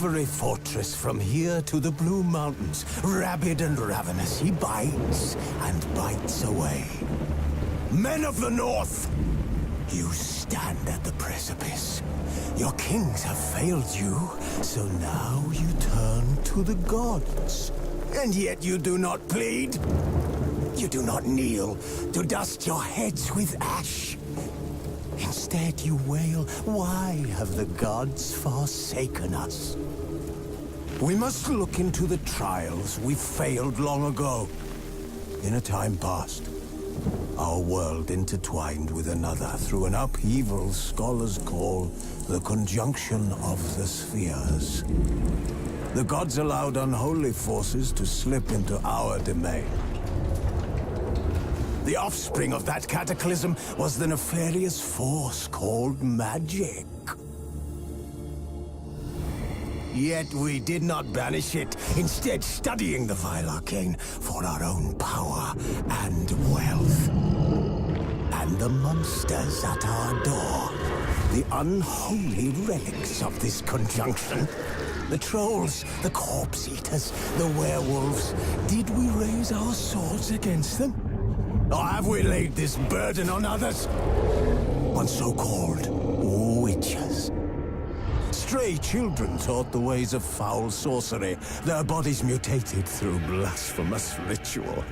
every fortress from here to the Blue Mountains. Rabid and ravenous, he bites and bites away. Men of the North, you stand at the precipice. Your kings have failed you, so now you turn to the gods. And yet you do not plead. You do not kneel to dust your heads with ash. Instead you wail, why have the gods forsaken us? We must look into the trials we failed long ago. In a time past, our world intertwined with another through an upheaval scholars call the conjunction of the spheres. The gods allowed unholy forces to slip into our domain. The offspring of that cataclysm was the nefarious force called magic. Yet we did not banish it, instead studying the vile arcane for our own power and wealth. And the monsters at our door, the unholy relics of this conjunction. The trolls, the corpse eaters, the werewolves. Did we raise our swords against them? Or have we laid this burden on others? On so-called witches. Stray children taught the ways of foul sorcery, their bodies mutated through blasphemous ritual.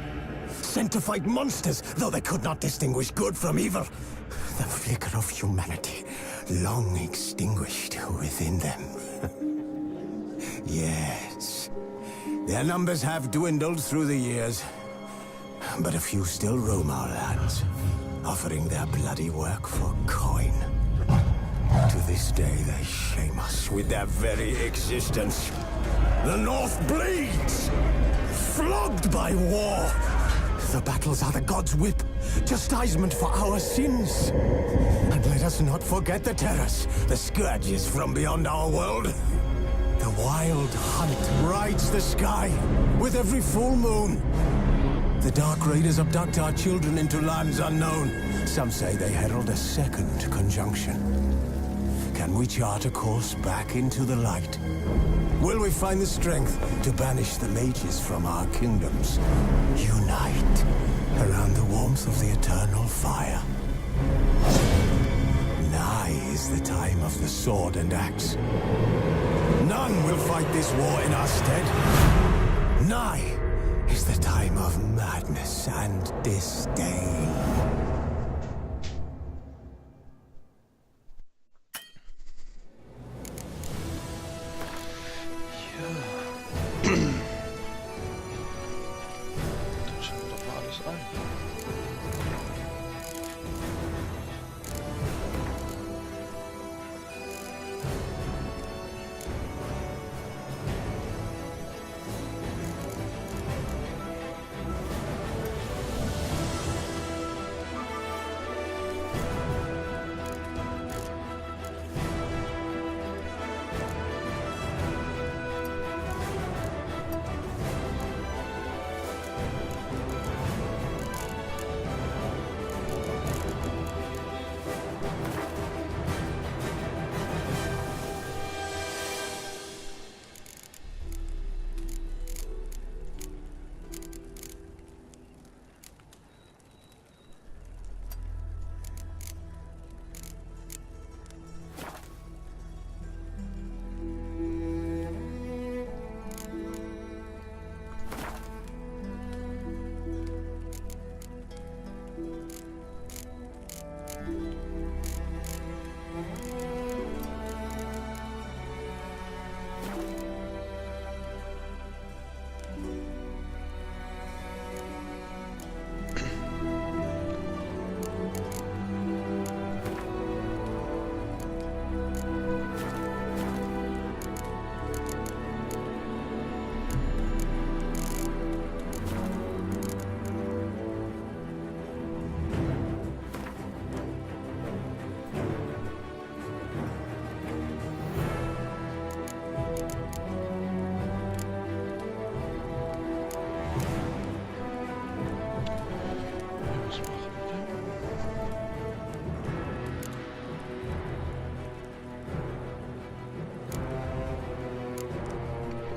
Sent to fight monsters, though they could not distinguish good from evil. The flicker of humanity, long extinguished within them. Yes, their numbers have dwindled through the years. But a few still roam our lands, offering their bloody work for coin. To this day, they shame us with their very existence. The North bleeds, flogged by war. The battles are the gods' whip, chastisement for our sins. And let us not forget the terrors, the scourges from beyond our world. The wild hunt rides the sky with every full moon. The Dark Raiders abduct our children into lands unknown. Some say they herald a second conjunction. Can we chart a course back into the light? Will we find the strength to banish the mages from our kingdoms? Unite around the warmth of the eternal fire. Nigh is the time of the sword and axe. None will fight this war in our stead. Nigh is the time of madness and disdain.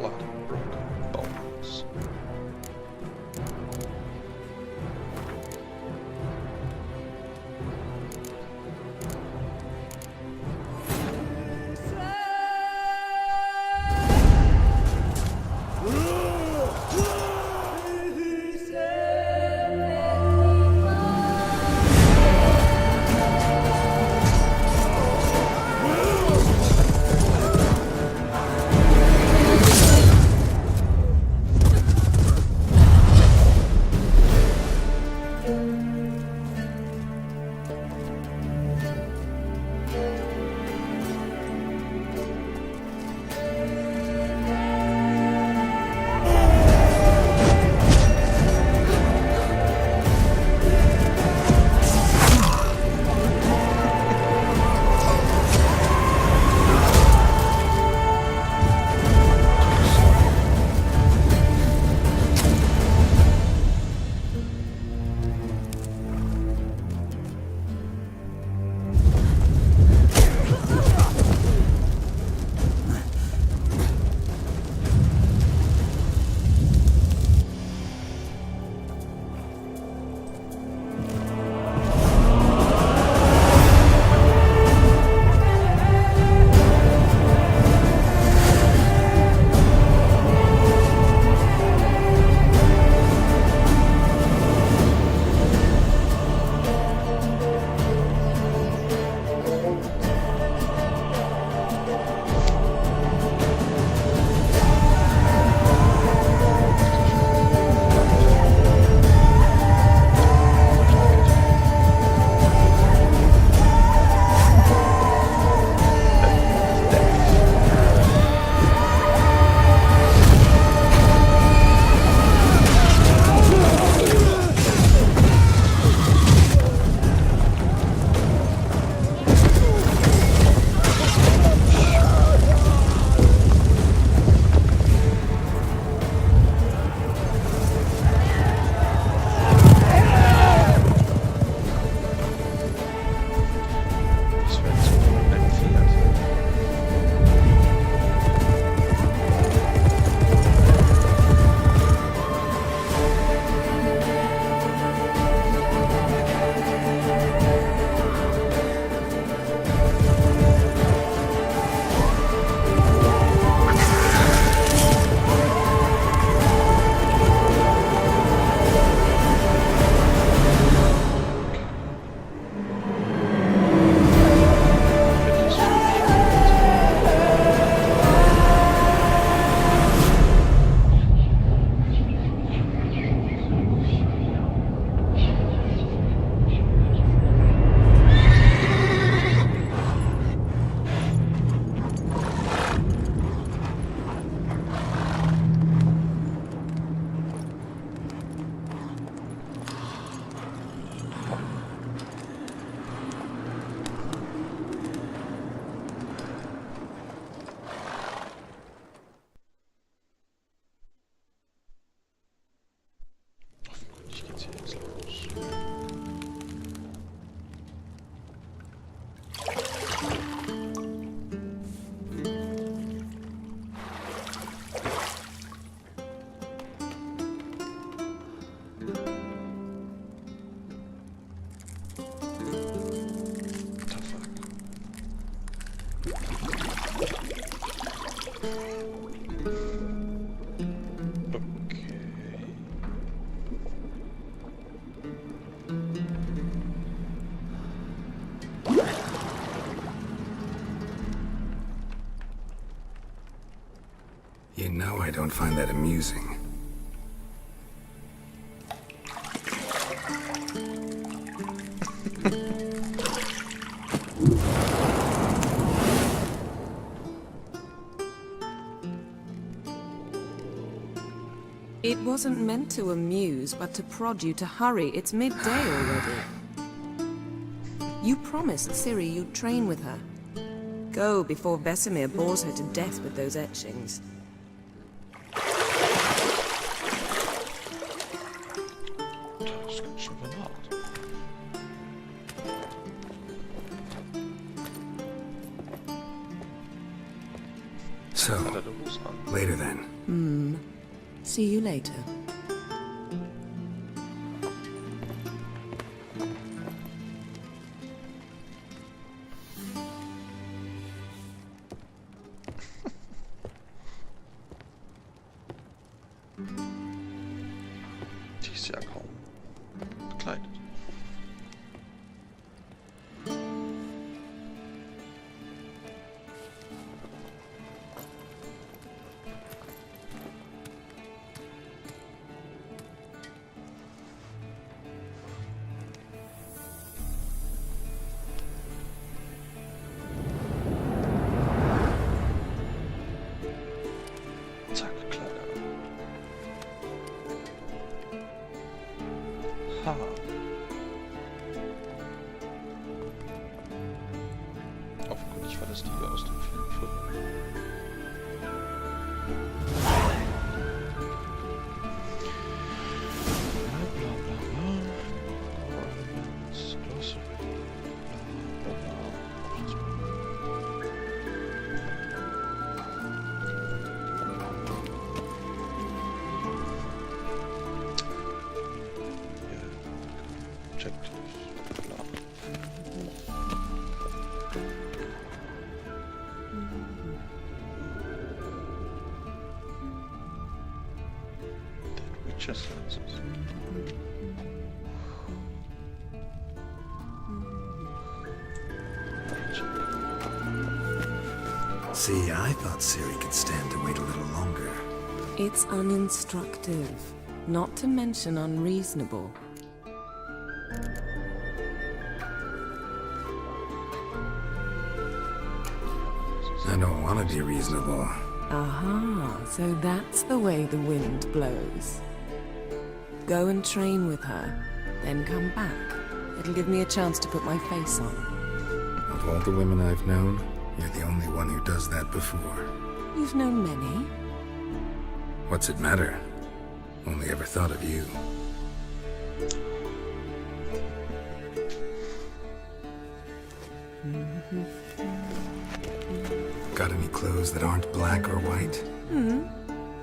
lot of broken bones. You know I don't find that amusing. It wasn't meant to amuse, but to prod you to hurry. It's midday already. You promised Ciri you'd train with her. Go before Vesemir bores her to death with those etchings. So, Later then. See you later. Die ist ja kaum bekleidet. Zack, Kleider. Ha. Offenkundig war das die aus dem Film früher. Bla bla bla bla. Ornaments, glossary, bla bla bla. Objectives, bla. That witches lenses. See, I thought Ciri could stand to wait a little longer. It's uninstructive, not to mention unreasonable. I don't want to be reasonable. Aha, so that's the way the wind blows. Go and train with her, then come back. It'll give me a chance to put my face on. Of all the women I've known, you're the only one who does that before. You've known many. What's it matter? Only ever thought of you. Got any clothes that aren't black or white?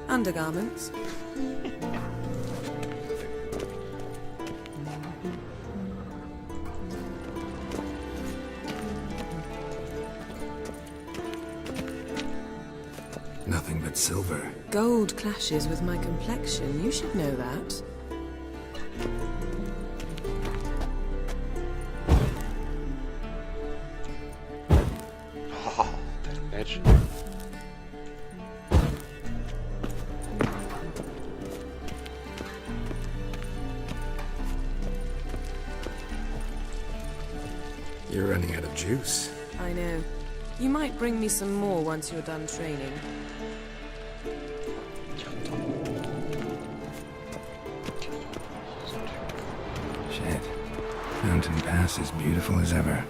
Undergarments. Nothing but silver. Gold clashes with my complexion. You should know that. Ah, that edge. You're running out of juice. I know. You might bring me some more once you're done training. Shit. Mountain Pass is beautiful as ever.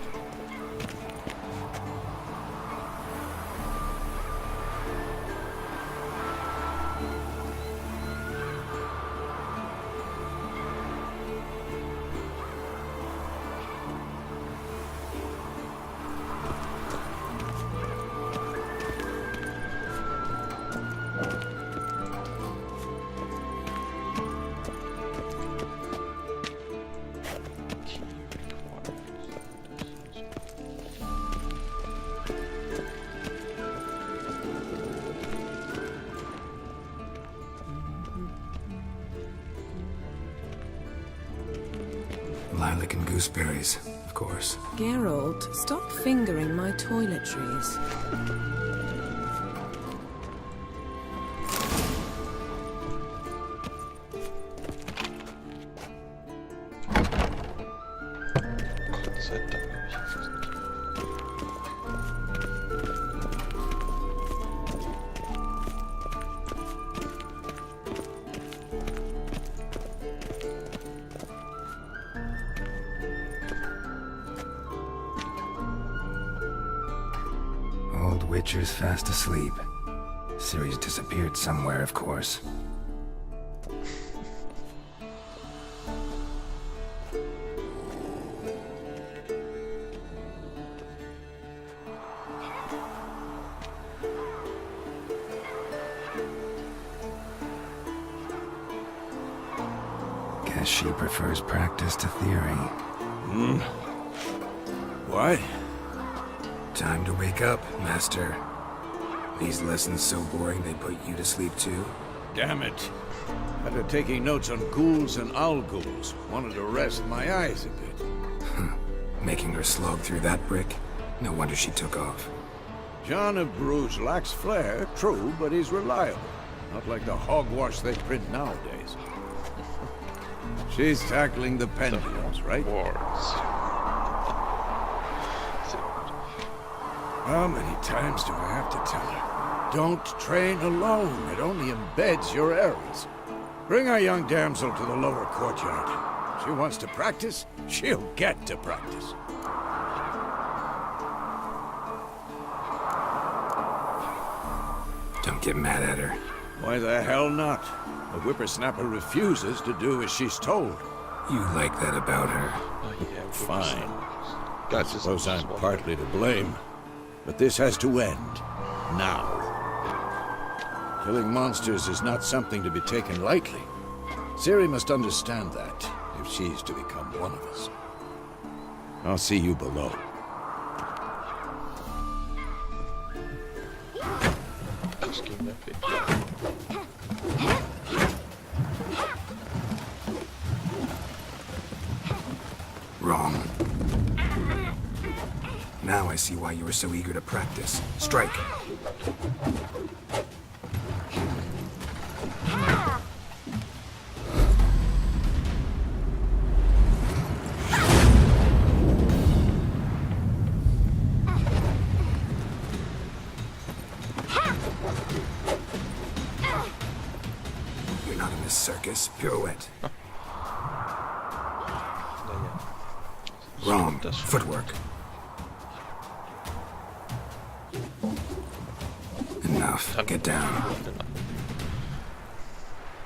Lilac and gooseberries, of course. Geralt, stop fingering my toiletries. Gott sei Dank habe ich jetzt das nicht. Old Witcher's fast asleep. Ciri's disappeared somewhere, of course. Guess she prefers practice to theory. What? Time to wake up, Master. These lessons so boring they put you to sleep too? Damn it. After taking notes on ghouls and owl-ghouls, wanted to rest my eyes a bit. Making her slog through that brick? No wonder she took off. John of Bruges lacks flair, true, but he's reliable. Not like the hogwash they print nowadays. She's tackling the pendulums, right? Wards. How many times do I have to tell her? Don't train alone. It only embeds your errors. Bring our young damsel to the lower courtyard. She wants to practice, she'll get to practice. Don't get mad at her. Why the hell not? The whippersnapper refuses to do as she's told. You like that about her. Oh, yeah, Fine. I Suppose I'm partly to blame. But this has to end. Now. Killing monsters is not something to be taken lightly. Ciri must understand that, if she's to become one of us. I'll see you below. Das ging ja viel. Wrong. Now I see why you were so eager to practice. Strike. You're not in this circus. Pirouette. Naja. Wrong. Das Footwork. Enough. Get down.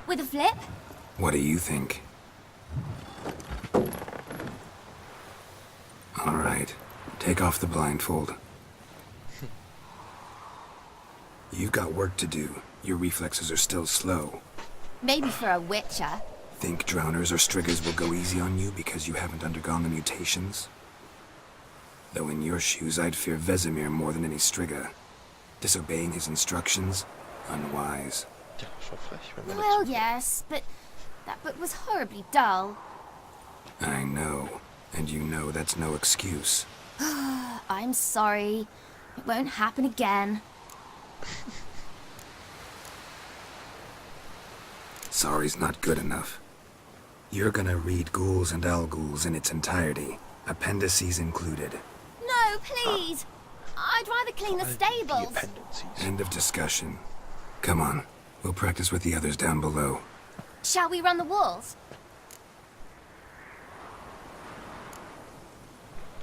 With a flip? What do you think? All right. Take off the blindfold. You've got work to do. Your reflexes are still slow. Maybe for a witcher. Think drowners or striggers will go easy on you because you haven't undergone the mutations? Though in your shoes, I'd fear Vesemir more than any strigger. Disobeying his instructions? Unwise. Ja, schon frech, wenn man Well, yes, but that book was horribly dull. I know. And you know that's no excuse. I'm sorry. It won't happen again. Sorry's not good enough. You're gonna read Ghouls and Owl-Ghouls in its entirety, appendices included. No, please! I'd rather clean the die stables. Appendices. End of discussion. Come on, we'll practice with the others down below. Shall we run the walls?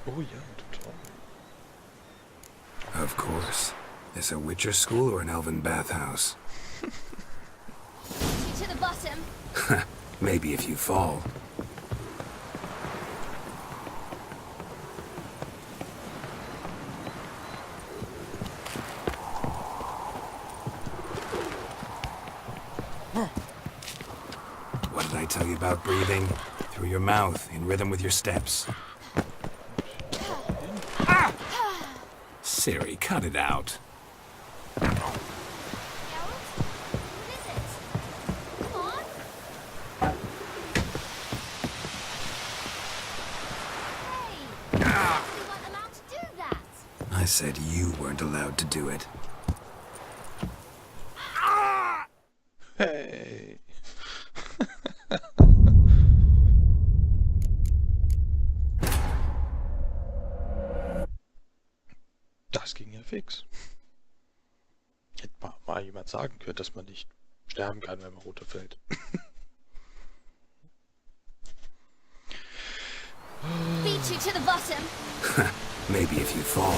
Oh ja, total. Of course. This a Witcher school or an elven bathhouse? To the bottom. Maybe if you fall. What did I tell you about breathing? Through your mouth, in rhythm with your steps. Ciri, cut it out. What is it? Come on. Hey! We weren't allowed to do that. I said you weren't allowed to do it. Hey. Das ging ja fix. Hätte mal jemand sagen können, dass man nicht sterben kann, wenn man runterfällt. Beat you to the bottom. Maybe if you fall.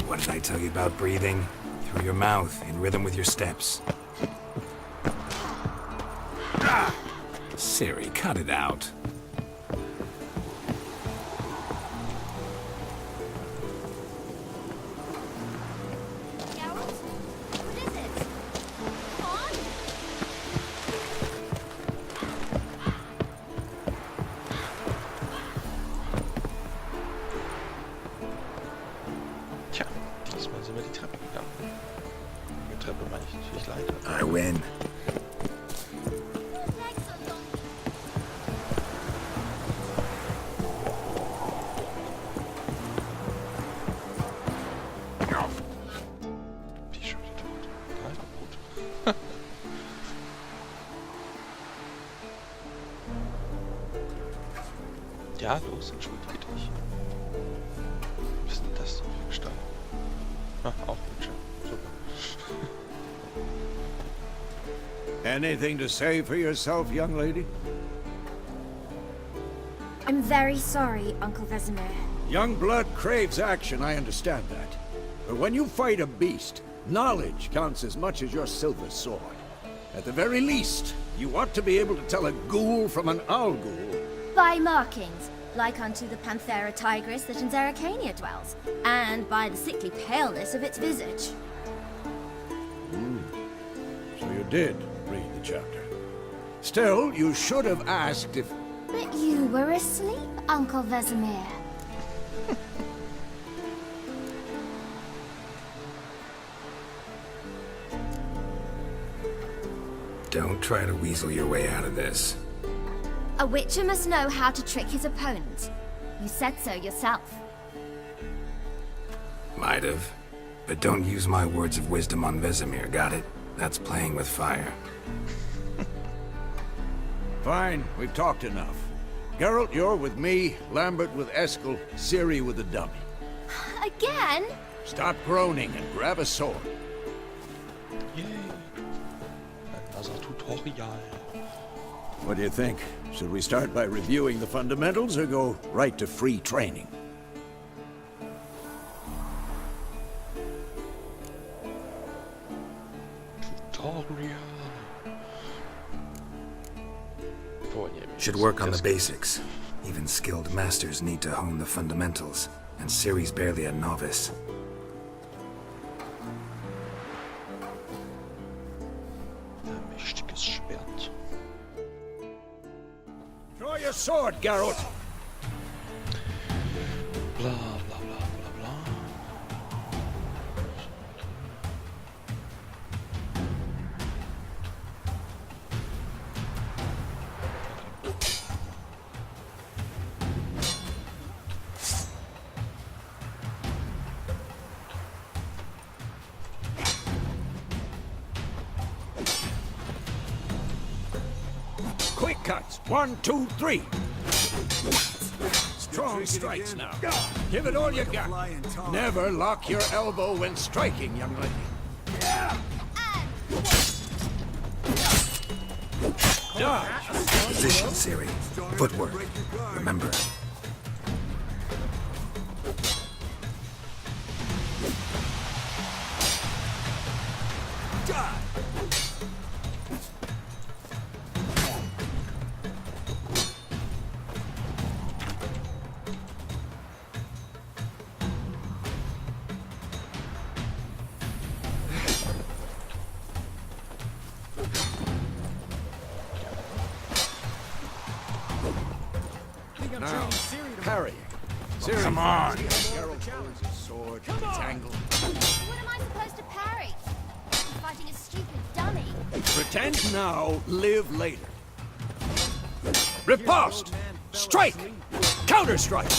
What did I tell you about breathing? Through your mouth, in rhythm with your steps. Ciri, cut it out. Ja, los, entschuldige dich. Was ist denn das denn für ein Gestalt? Ah, auch Witcher. Super. Anything to say for yourself, young lady? I'm very sorry, Uncle Vesemir. Young blood craves action, I understand that. But when you fight a beast, knowledge counts as much as your silver sword. At the very least, you ought to be able to tell a ghoul from an owl ghoul. By markings, like unto the Panthera tigris that in Zerrikania dwells, and by the sickly paleness of its visage. So you did read the chapter. Still, you should have asked if... But you were asleep, Uncle Vesemir. Don't try to weasel your way out of this. A witcher must know how to trick his opponent. You said so yourself. Might have. But don't use my words of wisdom on Vesemir, got it? That's playing with fire. Fine, we've talked enough. Geralt, you're with me, Lambert with Eskel, Ciri with the dummy. Again? Stop groaning and grab a sword. Yay! Another tutorial. What do you think? Should we start by reviewing the fundamentals or go right to free training? Tutorial. Should work on the basics. Even skilled masters need to hone the fundamentals, and Ciri's barely a novice. Ein mächtiges Schwert. Draw your sword, Geralt! Bla bla bla bla bla. Quick cuts! 1, 2, 3! Strong strikes now. Give it all you got. Never lock your elbow when striking, young lady. Dodge! Position, Ciri. Footwork. Remember. Now, parry. Ciri, come on. Geralt pulls his sword, tangled. What am I supposed to parry? I'm fighting a stupid dummy. Pretend now, live later. Riposte! Strike! Counter-strike!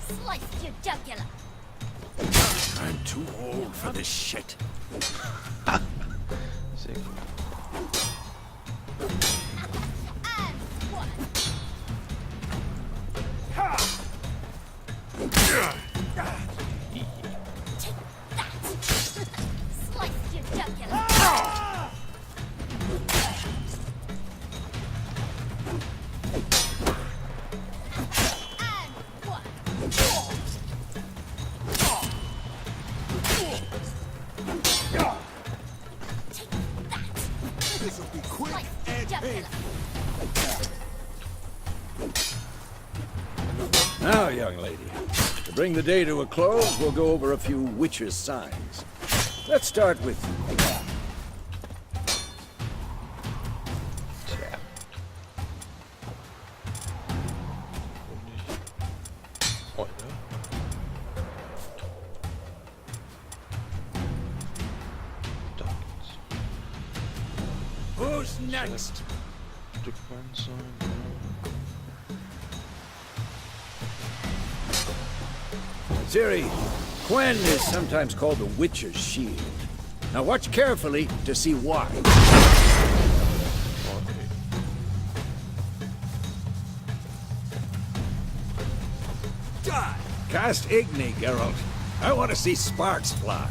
Sliced your jugular. I'm too old for this shit. Sehr gut. Sliced your jugular. This'll be quick and painful. Now, young lady, to bring the day to a close, we'll go over a few witches' signs. Let's start with... Tja. Warum nicht? Freunde. Da geht's. Who's next? Stück weit sein. Ciri, Quen is sometimes called the Witcher's Shield. Now watch carefully to see why. Okay. Cast Igni, Geralt. I want to see sparks fly.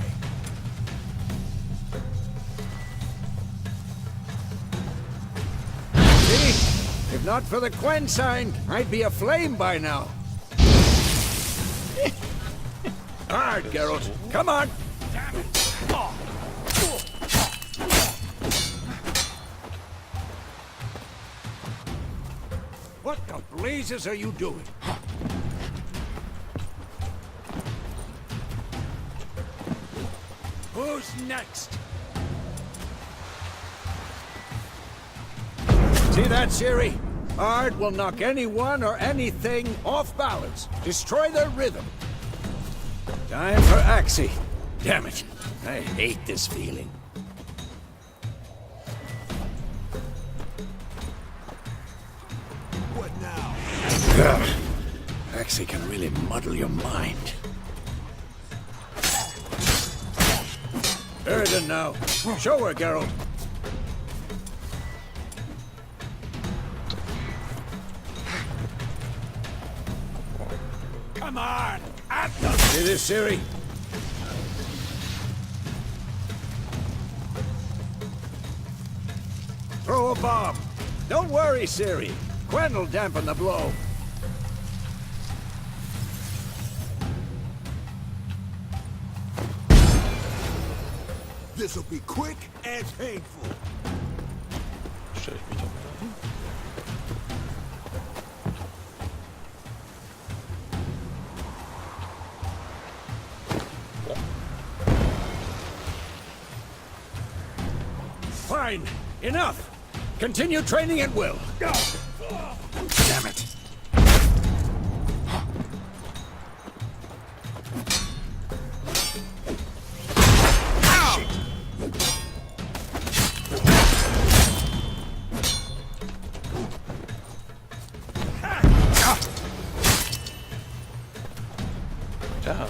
See? If not for the Quen sign, I'd be aflame by now. Hard, Geralt. Come on. Damn it. What the blazes are you doing? Who's next? See that, Ciri? Ard will knock anyone or anything off balance. Destroy their rhythm. Time for Axie. Damn it. I hate this feeling. What now? Ugh. Axie can really muddle your mind. Erden now. Show her, Geralt. Come on! At them! See this, Ciri? Throw a bomb. Don't worry, Ciri. Quen will dampen the blow. This'll be quick and painful. Stell ich mich doch mal hin. Fine. Enough. Continue training at will. Damn it. Ja.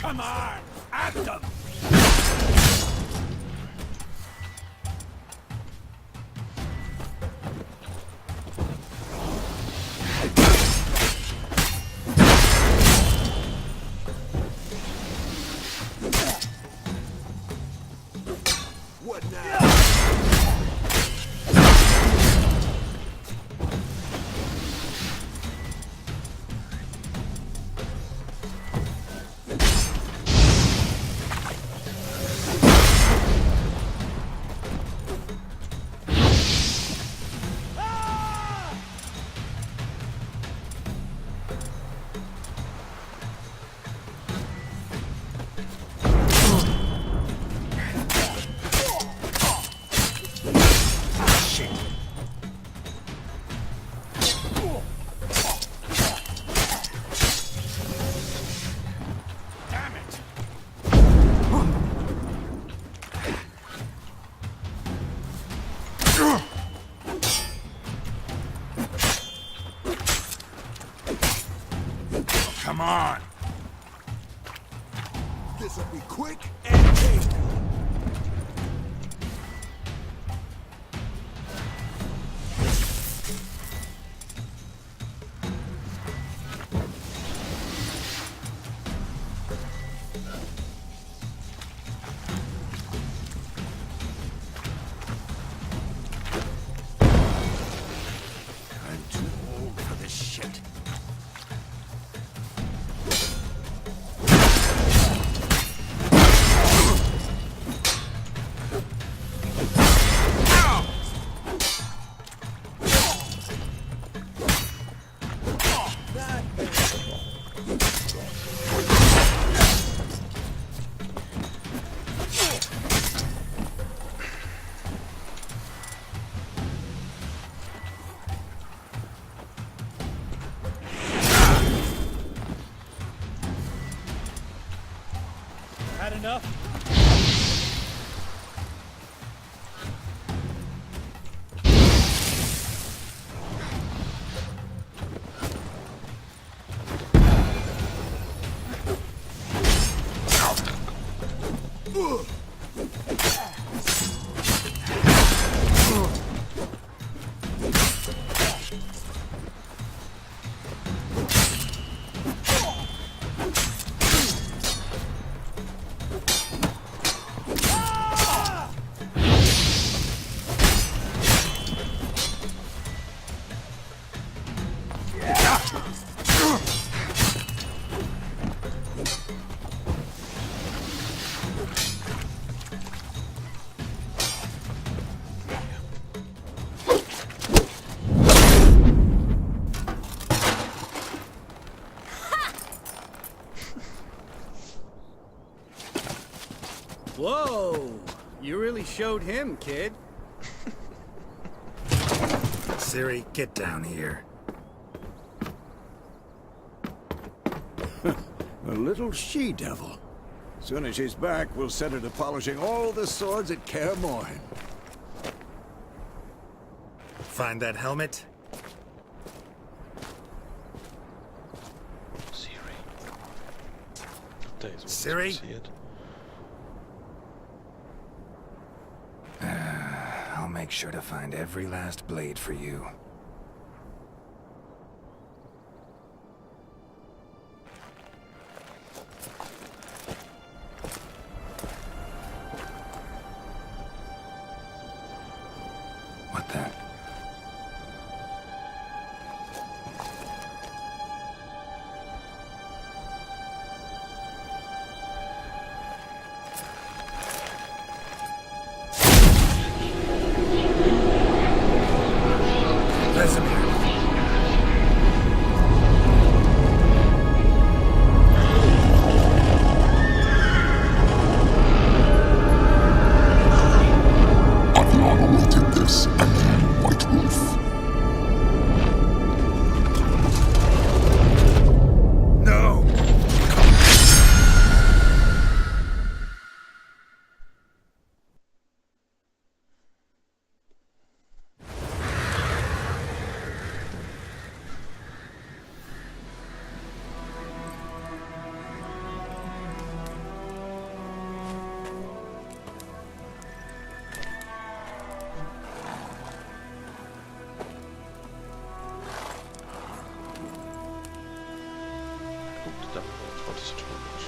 Come on! At them! What now? Come on! This'll be quick and painful. I'm too old for this shit. enough? Whoa! You really showed him, kid. Ciri, get down here. A little she-devil. Soon as she's back, we'll set her to polishing all the swords at Kaer Morhen. Find that helmet? Ciri. Da ist was Ciri? passiert. I'll make sure to find every last blade for you. What the?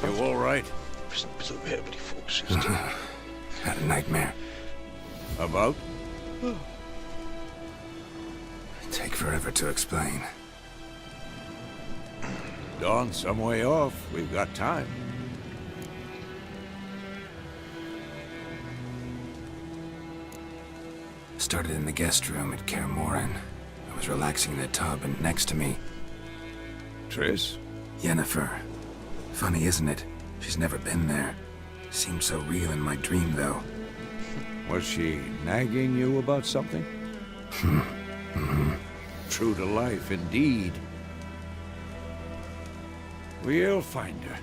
You all right? Wissen ein bisschen mehr über die Vorgeschichte. Had a nightmare. About? Take forever to explain. Dawn's some way off. We've got time. Started in the guest room at Kaer Morhen. I was relaxing in the tub, and next to me, Triss? Yennefer. Funny, isn't it? She's never been there. Seemed so real in my dream, though. Was she nagging you about something? True to life, indeed. We'll find her.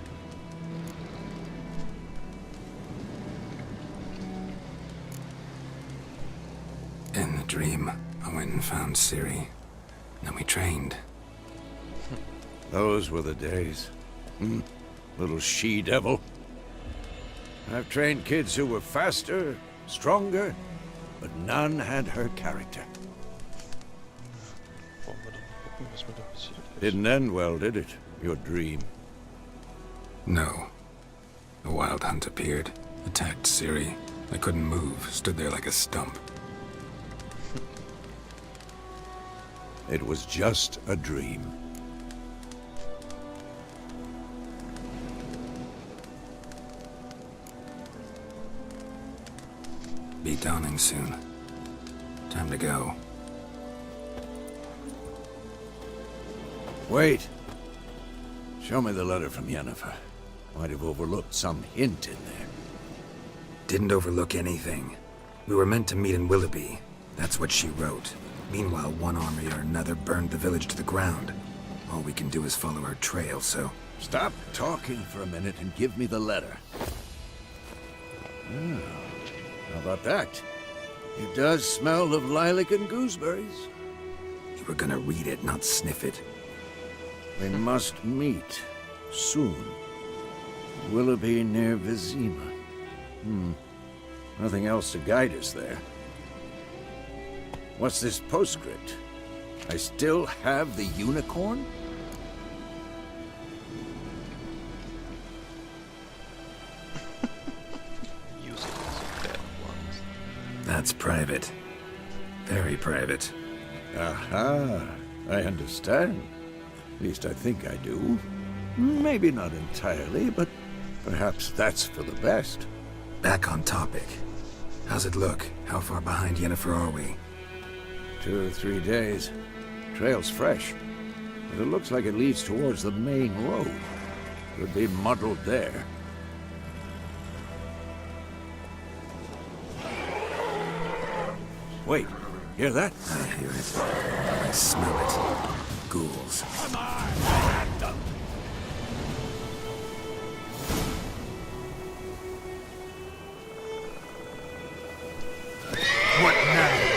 In the dream, I went and found Ciri. Then we trained. Those were the days. Little she-devil. I've trained kids who were faster, stronger, but none had her character. Wollen wir doch gucken, was mir da passiert ist. Didn't end well, did it? Your dream. No. A wild hunt appeared, attacked Ciri. I couldn't move, stood there like a stump. It was just a dream. Be dawning soon. Time to go. Wait. Show me the letter from Yennefer. Might have overlooked some hint in there. Didn't overlook anything. We were meant to meet in Willoughby. That's what she wrote. Meanwhile, one army or another burned the village to the ground. All we can do is follow her trail, so... Stop talking for a minute and give me the letter. about that. It does smell of lilac and gooseberries. You were gonna read it, not sniff it. We must meet soon. Willoughby near Vizima. Nothing else to guide us there. What's this postscript? I still have the unicorn? Use it as a dead ones. That's private. Very private. Aha, I understand. At least I think I do. Maybe not entirely, but perhaps that's for the best. Back on topic. How's it look? How far behind Yennefer are we? 2 or 3 days. Trail's fresh, but it looks like it leads towards the main road. Could be muddled there. Wait, hear that? I hear it. I smell it. Ghouls. What now?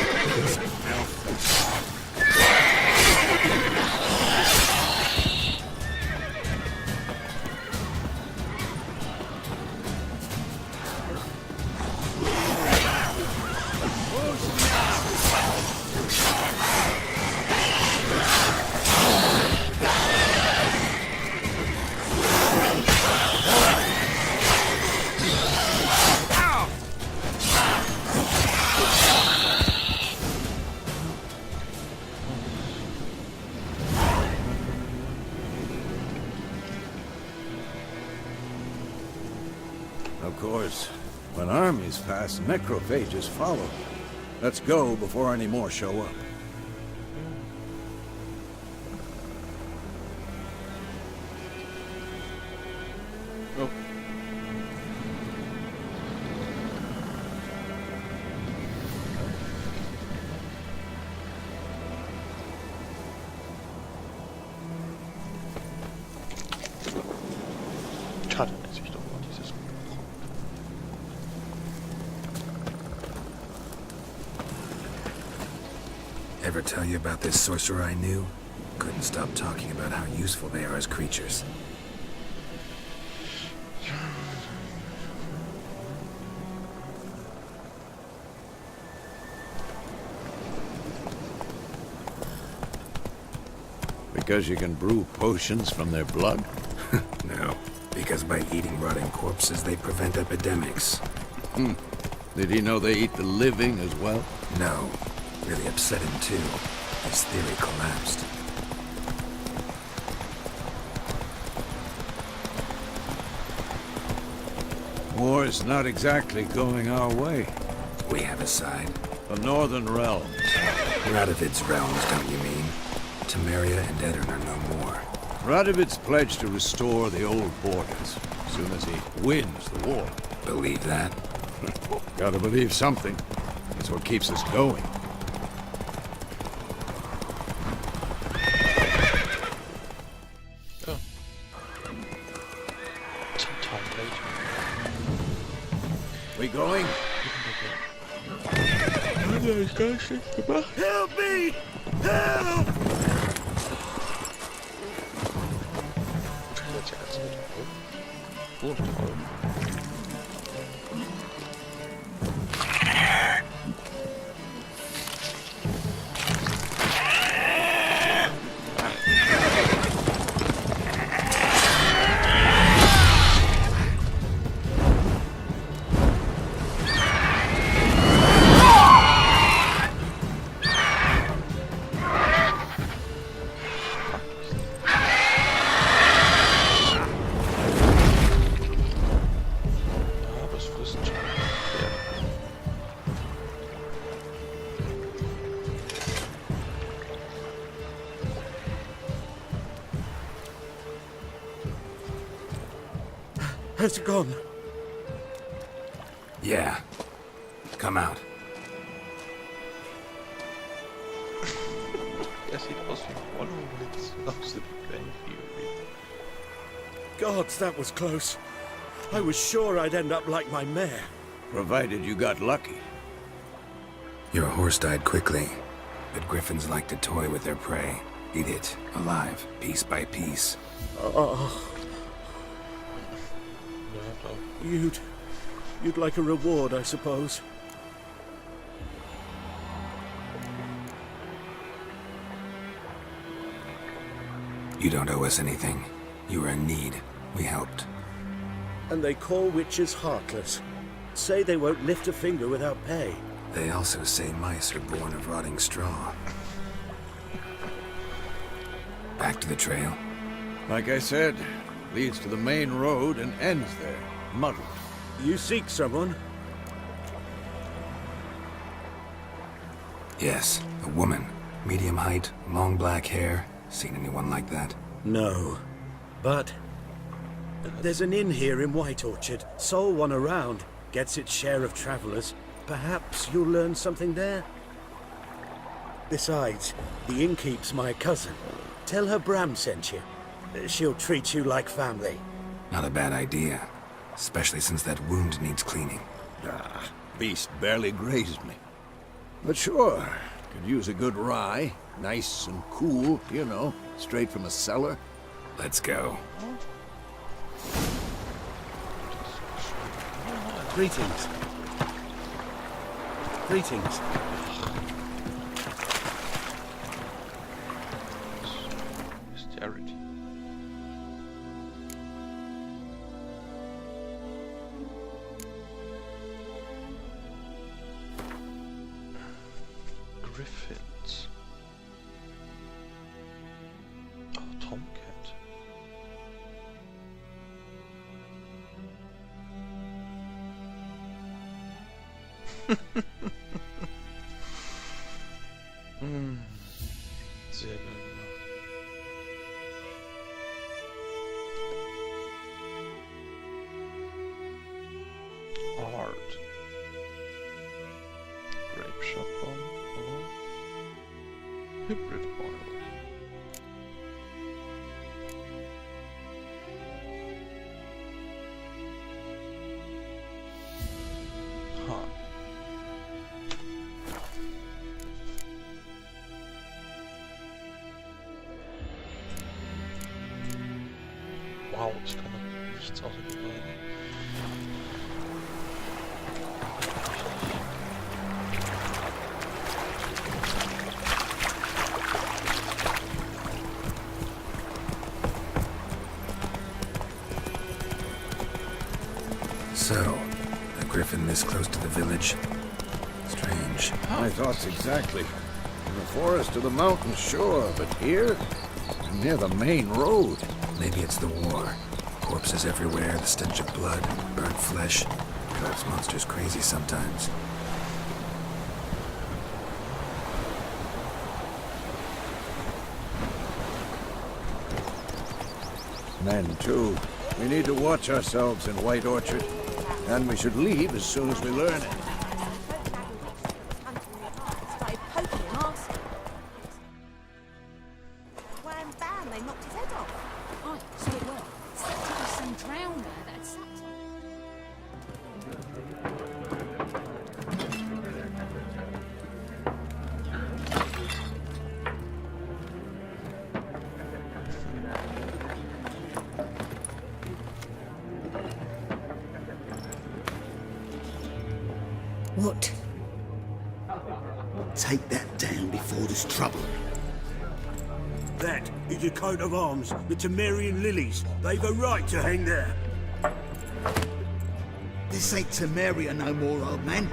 Of course, when armies pass, necrophages follow. Let's go before any more show up. Oh. Schade, dass ich doch mal dieses Ever tell you about this sorcerer I knew? Couldn't stop talking about how useful they are as creatures. Because you can brew potions from their blood? No, because by eating rotting corpses, they prevent epidemics. Did he know they eat the living as well? No, really upset him too. His theory collapsed. War's not exactly going our way. We have a side. The Northern Realms. Radovid's realms, don't you mean? Temeria and Edirn are no more. Radovid's pledged to restore the old borders as soon as he wins the war. Believe that? Gotta believe something. It's what keeps us going. Oh. Sometime later. We going? Help me! Help! Jetzt ja ganz gut. Oh, Has it gone? Yeah. Come out. sieht aus wie ein Rollenblitz aus dem Bang Theory. Gods, that was close. I was sure I'd end up like my mare. Provided you got lucky. Your horse died quickly, but griffins like to toy with their prey. Eat it, alive, piece by piece. Oh, Ja, da. you'd like a reward, I suppose. You don't owe us anything. You were in need. We helped. And they call witches heartless. Say they won't lift a finger without pay. They also say mice are born of rotting straw. Back to the trail. Like I said, leads to the main road and ends there, muddled. You seek someone? Yes, a woman. Medium height, long black hair. Seen anyone like that? No. But there's an inn here in White Orchard. Sole one around. Gets its share of travelers. Perhaps you'll learn something there? Besides, the innkeep's my cousin. Tell her Bram sent you. She'll treat you like family. Not a bad idea. Especially since that wound needs cleaning. Ah, beast barely grazed me. But sure, could use a good rye. Nice and cool, you know, straight from a cellar. Let's go. Greetings. Greetings. Charity. Griffins. Oh, Tomcat. Sehr geil gemacht. Art. Grape shotgun or hybrid oil. Huh. Wow, ich kann noch nichts außer Gewalt. So, a griffin this close to the village? Strange. My thoughts exactly. In the forest or the mountains, sure, but here? Near the main road. Maybe it's the war. Corpses everywhere, the stench of blood, burnt flesh. Drives monsters crazy sometimes. Men, too. We need to watch ourselves in White Orchard. And we should leave as soon as we learn it. Started poking him, asking. Wham bam, they knocked his head off. Aye, so it were. Said it was some drowner that had sacked him. What? Take that down before there's trouble. That is a coat of arms, the Temerian lilies. They've a right to hang there. This ain't Temeria no more, old man.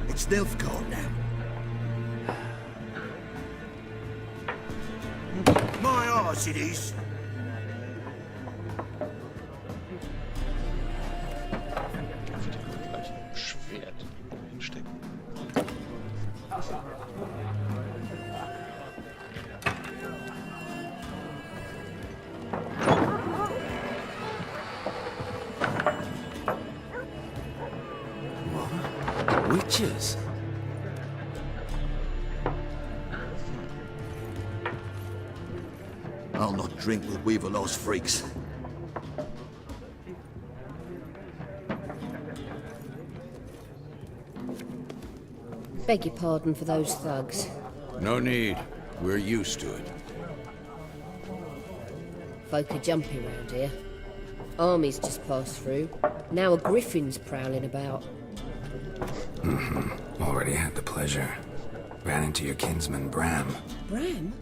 It's Nilfgaard now. My arse it is. Auf dem gleichen Schwert hinstecken. Witches? I'll not drink with Weaverlaw's freaks. Beg your pardon for those thugs. No need. We're used to it. Folk are jumpy round here. Armies just passed through. Now a griffin's prowling about. Already had the pleasure. Ran into your kinsman, Bram. Bram?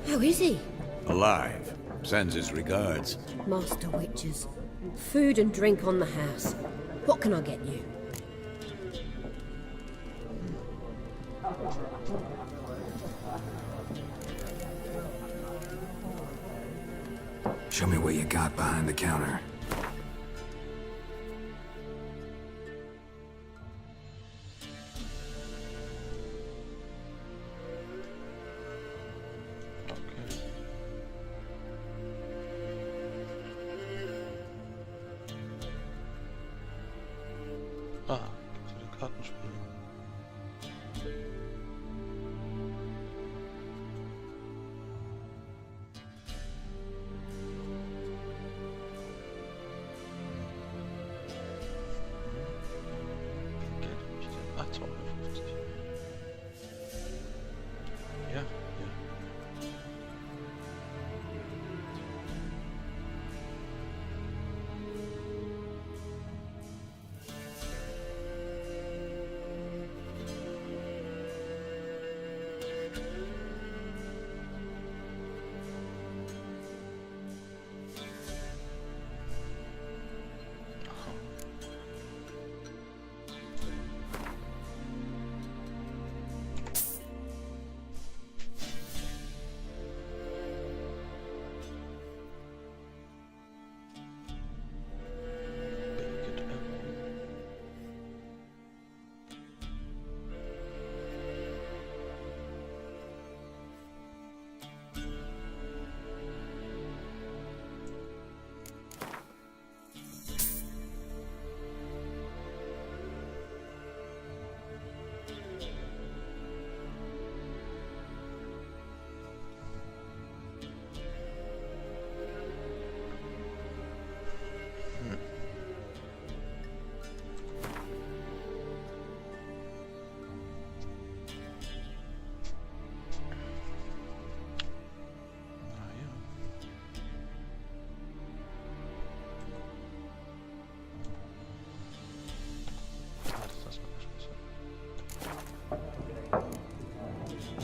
How is he? Alive. Sends his regards. Master Witches. Food and drink on the house. What can I get you? Show me what you got behind the counter. Ah, gibt's wieder Kartenspiel. Geld hab ich denn? Ah, 250. Ja, ja.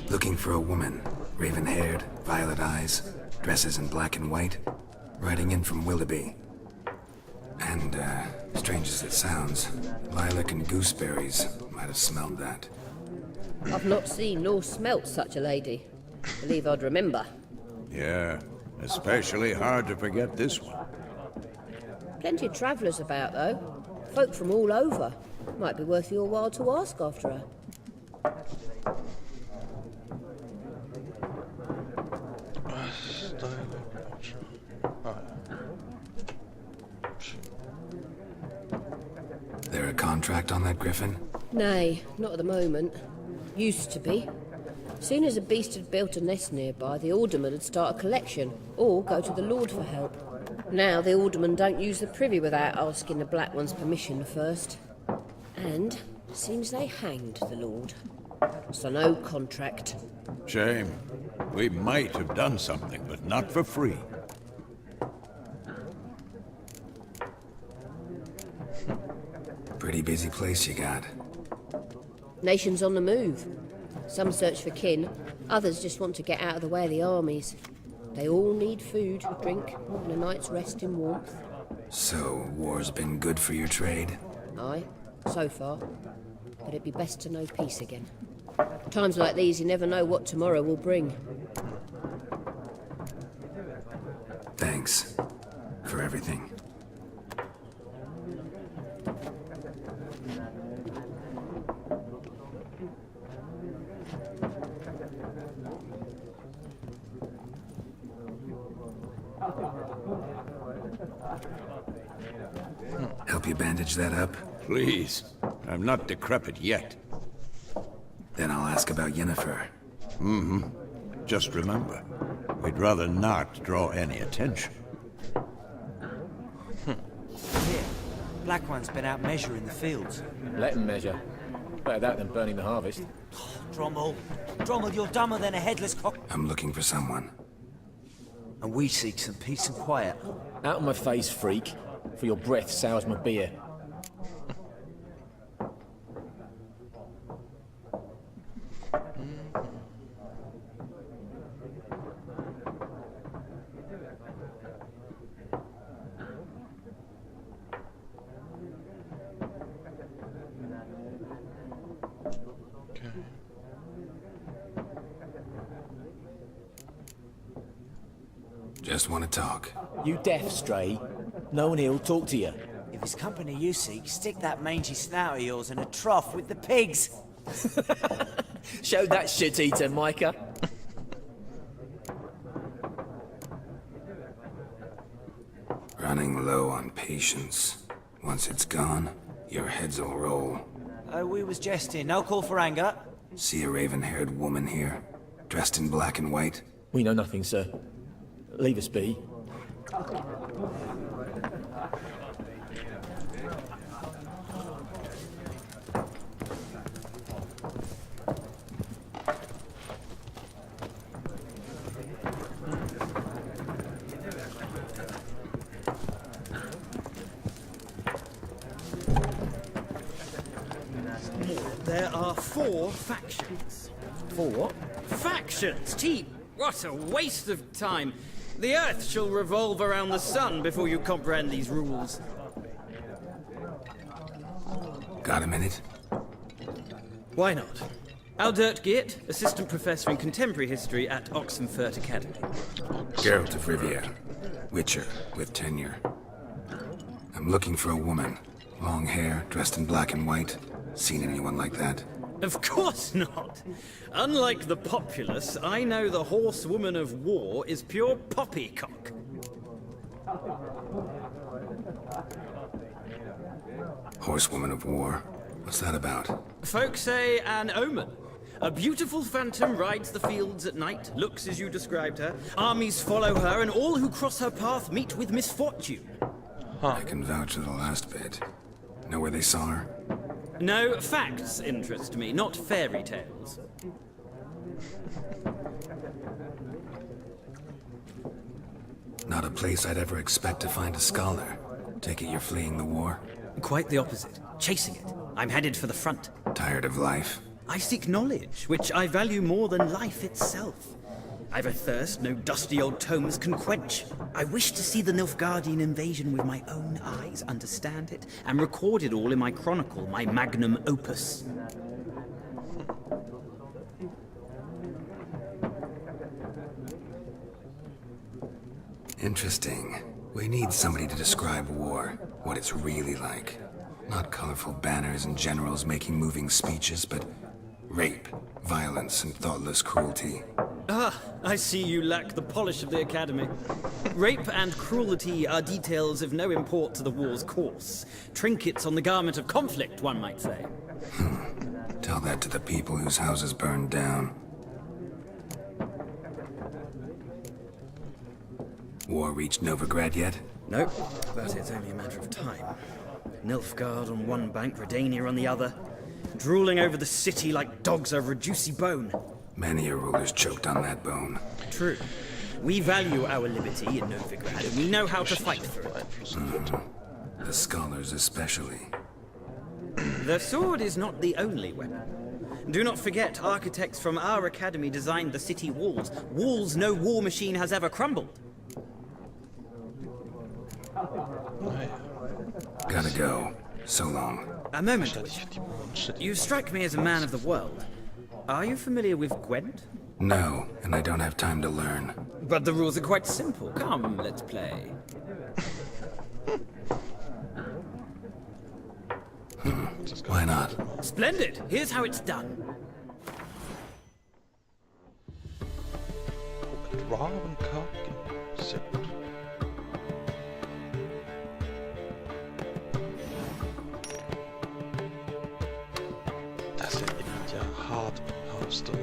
Looking for a woman. Raven-haired, violet eyes, dresses in black and white. Riding in from Willoughby. And, strange as it sounds, lilac and gooseberries might have smelled that. I've not seen nor smelt such a lady. Believe I'd remember. Yeah, especially hard to forget this one. Plenty of travellers about, though. Folk from all over. Might be worth your while to ask after her. There a contract on that griffin? Nay, not at the moment. Used to be. Soon as a beast had built a nest nearby, the alderman would start a collection, or go to the Lord for help. Now the aldermen don't use the privy without asking the Black One's permission first. And seems they hanged the Lord. So no contract. Shame. We might have done something, but not for free. Pretty busy place you got. Nations on the move. Some search for kin, others just want to get out of the way of the armies. They all need food, drink, and a night's rest in warmth. So, war's been good for your trade? Aye, so far. But it'd be best to know peace again. Times like these, you never know what tomorrow will bring. Thanks for everything. Help you bandage that up? Please. I'm not decrepit yet. Then I'll ask about Yennefer. Mm-hmm. Just remember, we'd rather not draw any attention. Here, Black One's been out measuring the fields. Let him measure. Better that than burning the harvest. Drommel. Drommel, you're dumber than a headless cock. I'm looking for someone. And we seek some peace and quiet. Out of my face, freak. For your breath sours my beer. Just want to talk. You deaf, Stray? No one here'll talk to you. If it's company you seek, stick that mangy snout of yours in a trough with the pigs. Show that shit-eater, Micah. Running low on patience. Once it's gone, your heads will roll. We was jesting. No call for anger. See a raven-haired woman here, dressed in black and white? We know nothing, sir. Leave us be. There are 4 factions. 4 what? Factions, team! What a waste of time! The Earth shall revolve around the sun before you comprehend these rules. Got a minute? Why not? Aldert Geert, Assistant Professor in Contemporary History at Oxenfurt Academy. Geralt of Rivia. Witcher, with tenure. I'm looking for a woman. Long hair, dressed in black and white. Seen anyone like that? Of course not! Unlike the populace, I know the horsewoman of war is pure poppycock. Horsewoman of war? What's that about? Folks say an omen. A beautiful phantom rides the fields at night, looks as you described her. Armies follow her, and all who cross her path meet with misfortune. I can vouch for the last bit. Know where they saw her? No, facts interest me, not fairy tales. Not a place I'd ever expect to find a scholar. Take it you're fleeing the war? Quite the opposite. Chasing it. I'm headed for the front. Tired of life? I seek knowledge, which I value more than life itself. I've a thirst no dusty old tomes can quench. I wish to see the Nilfgaardian invasion with my own eyes, understand it, and record it all in my chronicle, my magnum opus. Interesting. We need somebody to describe war, what it's really like. Not colorful banners and generals making moving speeches, but rape, violence, and thoughtless cruelty. Ah, I see you lack the polish of the Academy. Rape and cruelty are details of no import to the war's course. Trinkets on the garment of conflict, one might say. Tell that to the people whose houses burned down. War reached Novigrad yet? Nope, but it's only a matter of time. Nilfgaard on one bank, Redania on the other. Drooling over the city like dogs over a juicy bone. Many a ruler's choked on that bone. True. We value our liberty in Novigrad, and we know how to fight for it. The scholars especially. The sword is not the only weapon. Do not forget, architects from our academy designed the city walls. Walls no war machine has ever crumbled. Gotta go. So long. A moment. You strike me as a man of the world. Are you familiar with Gwent? No, and I don't have time to learn. But the rules are quite simple. Come, let's play. Why not? Splendid! Here's how it's done. Sehr gut. Das erinnert ja hart an Houston.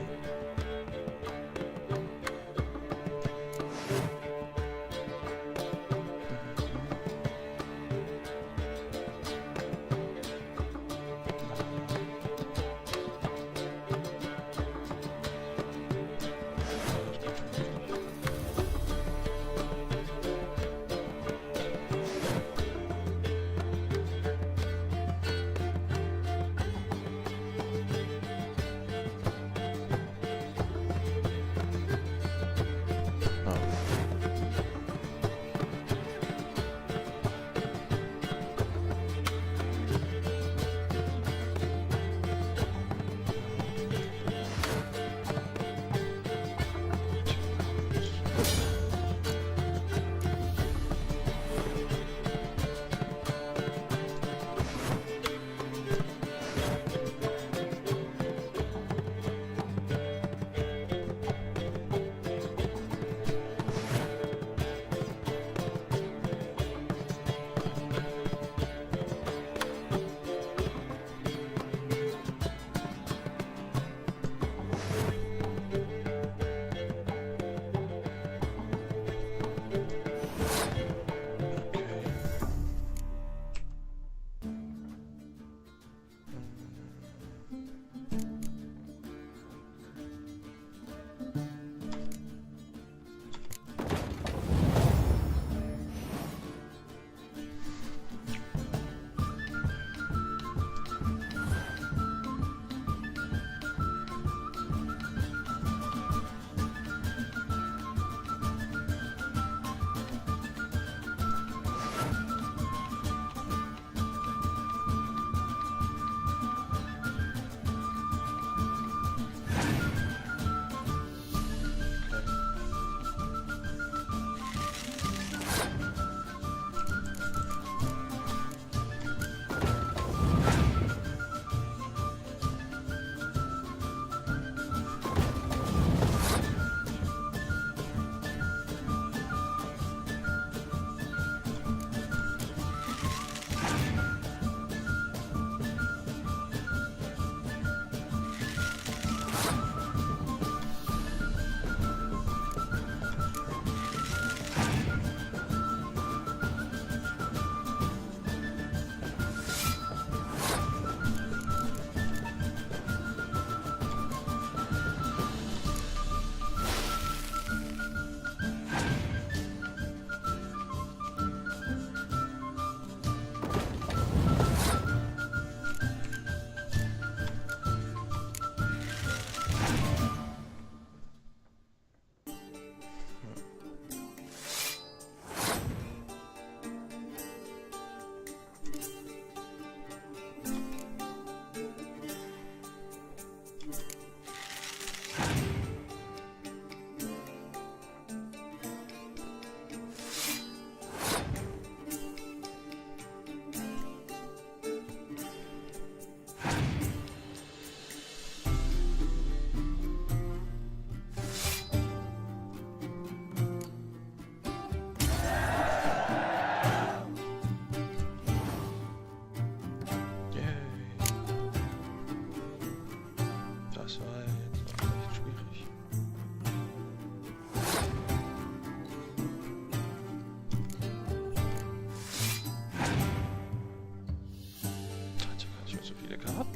Viele Karten.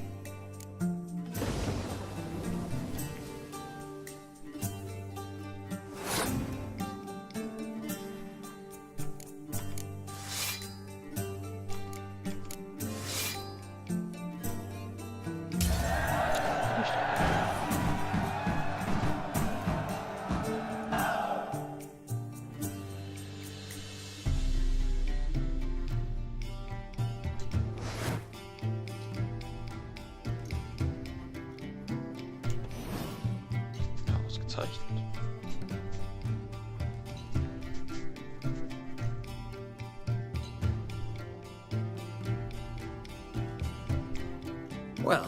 Ausgezeichnet. Well,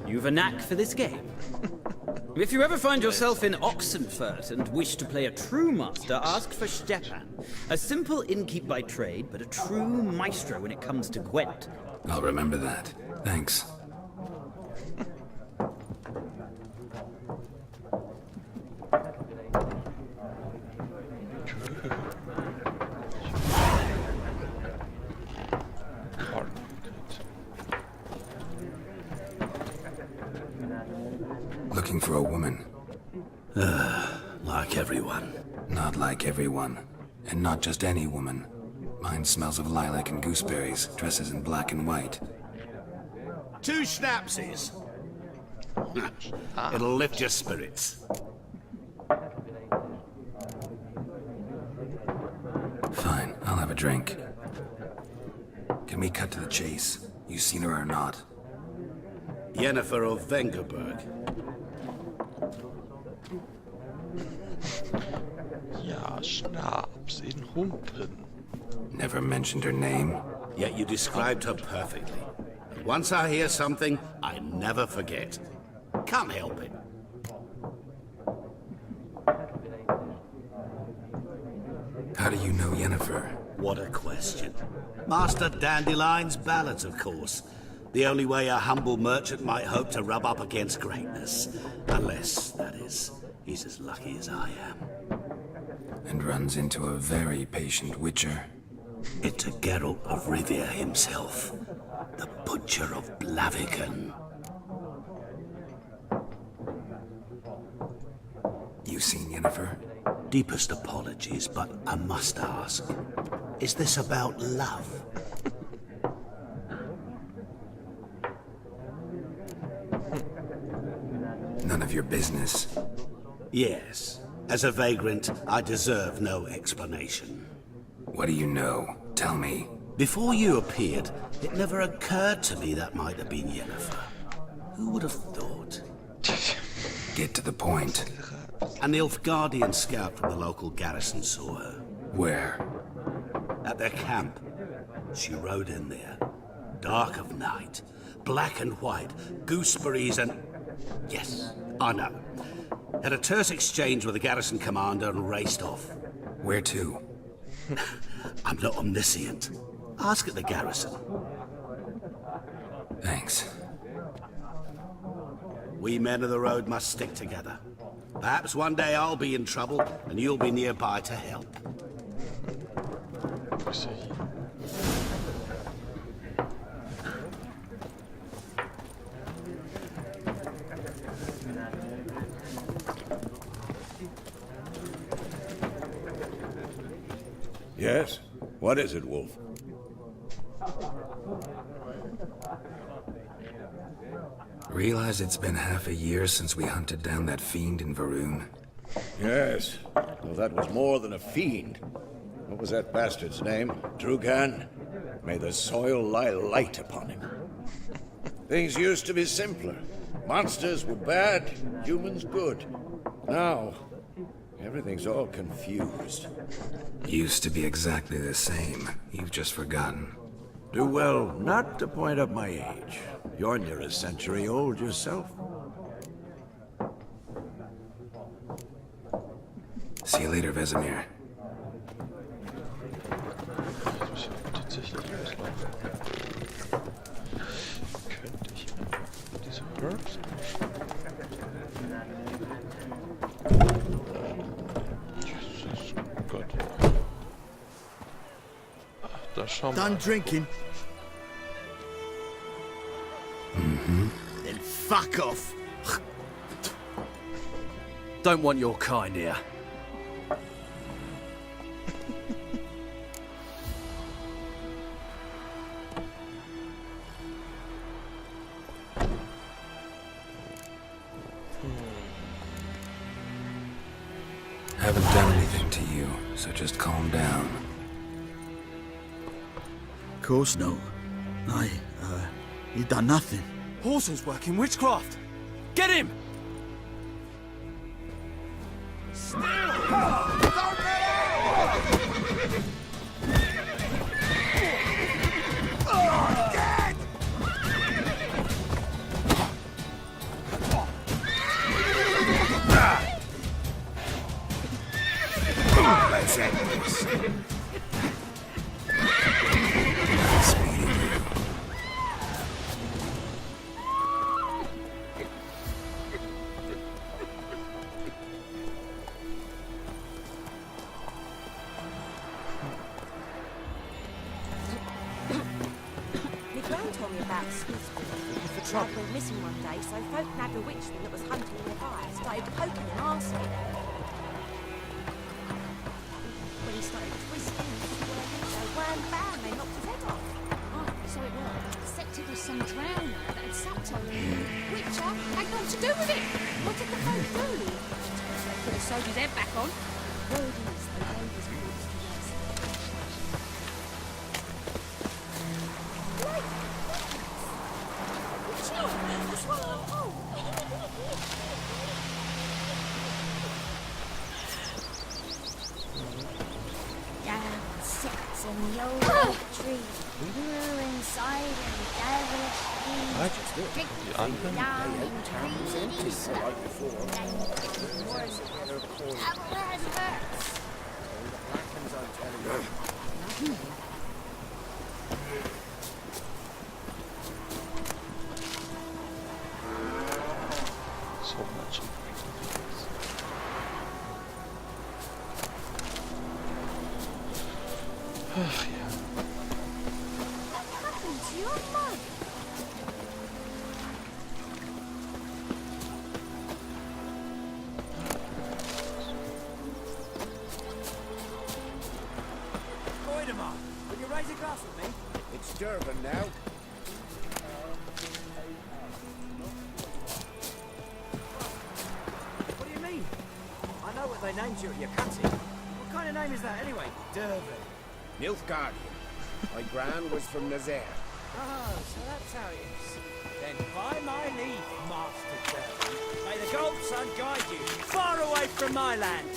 you've a knack for this game. If you ever find yourself in Oxenfurt and wish to play a true master, ask for Stepan. A simple innkeep by trade, but a true maestro when it comes to Gwent. I'll remember that. Thanks. Looking for a woman. Like everyone. Not like everyone. And not just any woman. Mine smells of lilac and gooseberries, dresses in black and white. 2 schnapsies. It'll lift your spirits. Fine, I'll have a drink. Can we cut to the chase? You seen her or not? Yennefer of Vengerberg. Ja, Schnaps in Humpen. Never mentioned her name. Yet you described her perfectly. And once I hear something, I never forget. Can't help it. How do you know Yennefer? What a question. Master Dandelion's ballads, of course. The only way a humble merchant might hope to rub up against greatness. Unless, that is, he's as lucky as I am. And runs into a very patient witcher. It's a Geralt of Rivia himself. The Butcher of Blaviken. You seen Yennefer? Deepest apologies, but I must ask. Is this about love? None of your business. Yes. As a vagrant, I deserve no explanation. What do you know? Tell me. Before you appeared, it never occurred to me that might have been Yennefer. Who would have thought? Get to the point. An Nilfgaardian scout from the local garrison saw her. Where? At their camp. She rode in there. Dark of night. Black and white. Gooseberries and... Yes, I know. Had a terse exchange with the garrison commander and raced off. Where to? I'm not omniscient. Ask at the garrison. Thanks. We men of the road must stick together. Perhaps one day I'll be in trouble and you'll be nearby to help. Yes? What is it, Wolf? Realize it's been half a year since we hunted down that fiend in Varun? Yes. Well, that was more than a fiend. What was that bastard's name? Drugan? May the soil lie light upon him. Things used to be simpler. Monsters were bad, humans good. Now, everything's all confused. Used to be exactly the same. You've just forgotten. Do well not to point up my age. You're near a century old yourself. See you later, Vesemir. Könnte ich diese Herbs Jesus Gott. Ach, da schauen wir. Done drinking. Then fuck off. Don't want your kind here. Haven't done anything to you, so just calm down. Of course no. He done nothing. Horson's working witchcraft. Get him! Let's end this. Nice meeting you. My gran told me about Smith's the trouble went missing one day, so folk nabbed a witchman that was hunting in the fire, started poking and asking. When he started twisting, so wham bam, they knocked his head off. Oh, so it was. Except it was some drowner that had sucked her in. Witcher had nothing to do with it. What did the folk do? They put a soldier's head back on. Word is, they gave his corpse to rest. Down sits in the old tree, blue inside and devilish green. Drink Anfang? down in greedy snow. Avalanche hurts. So much. Ach ja. What happened to your mug? Goidemar, will you raise a glass with me? It's Durban now. What do you mean? I know what they named you at your cutting. What kind of name is that anyway? Durban. Nilfgaardian. My gran was from Nazaire. Oh, so that's how it is. Then by my leave, Master Durban, may the gold sun guide you far away from my land.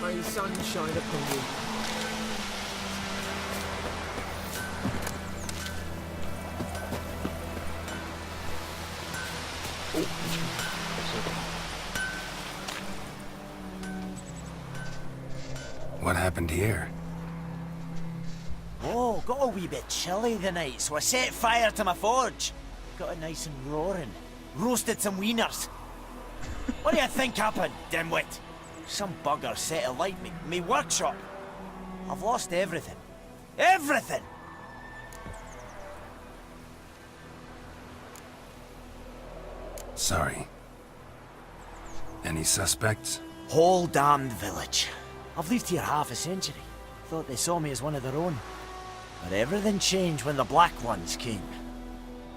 May sun shine upon you. What happened here? Oh, got a wee bit chilly the night, so I set fire to my forge. Got it nice and roaring. Roasted some wieners. What do you think happened, dimwit? Some bugger set alight me workshop. I've lost everything. Everything! Sorry. Any suspects? Whole damned village. I've lived here half a century. Thought they saw me as one of their own. But everything changed when the Black Ones came.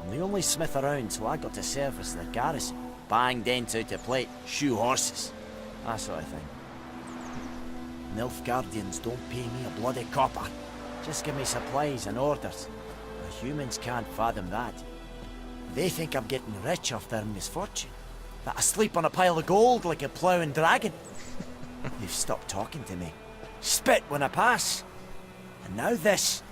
I'm the only smith around, so I got to service the garrison. Bang dents out of plate, shoe horses. That sort of thing. Nilfgaardians don't pay me a bloody copper. Just give me supplies and orders. The humans can't fathom that. They think I'm getting rich off their misfortune. That I sleep on a pile of gold like a ploughing dragon. They've stopped talking to me. Spit when I pass. And now this.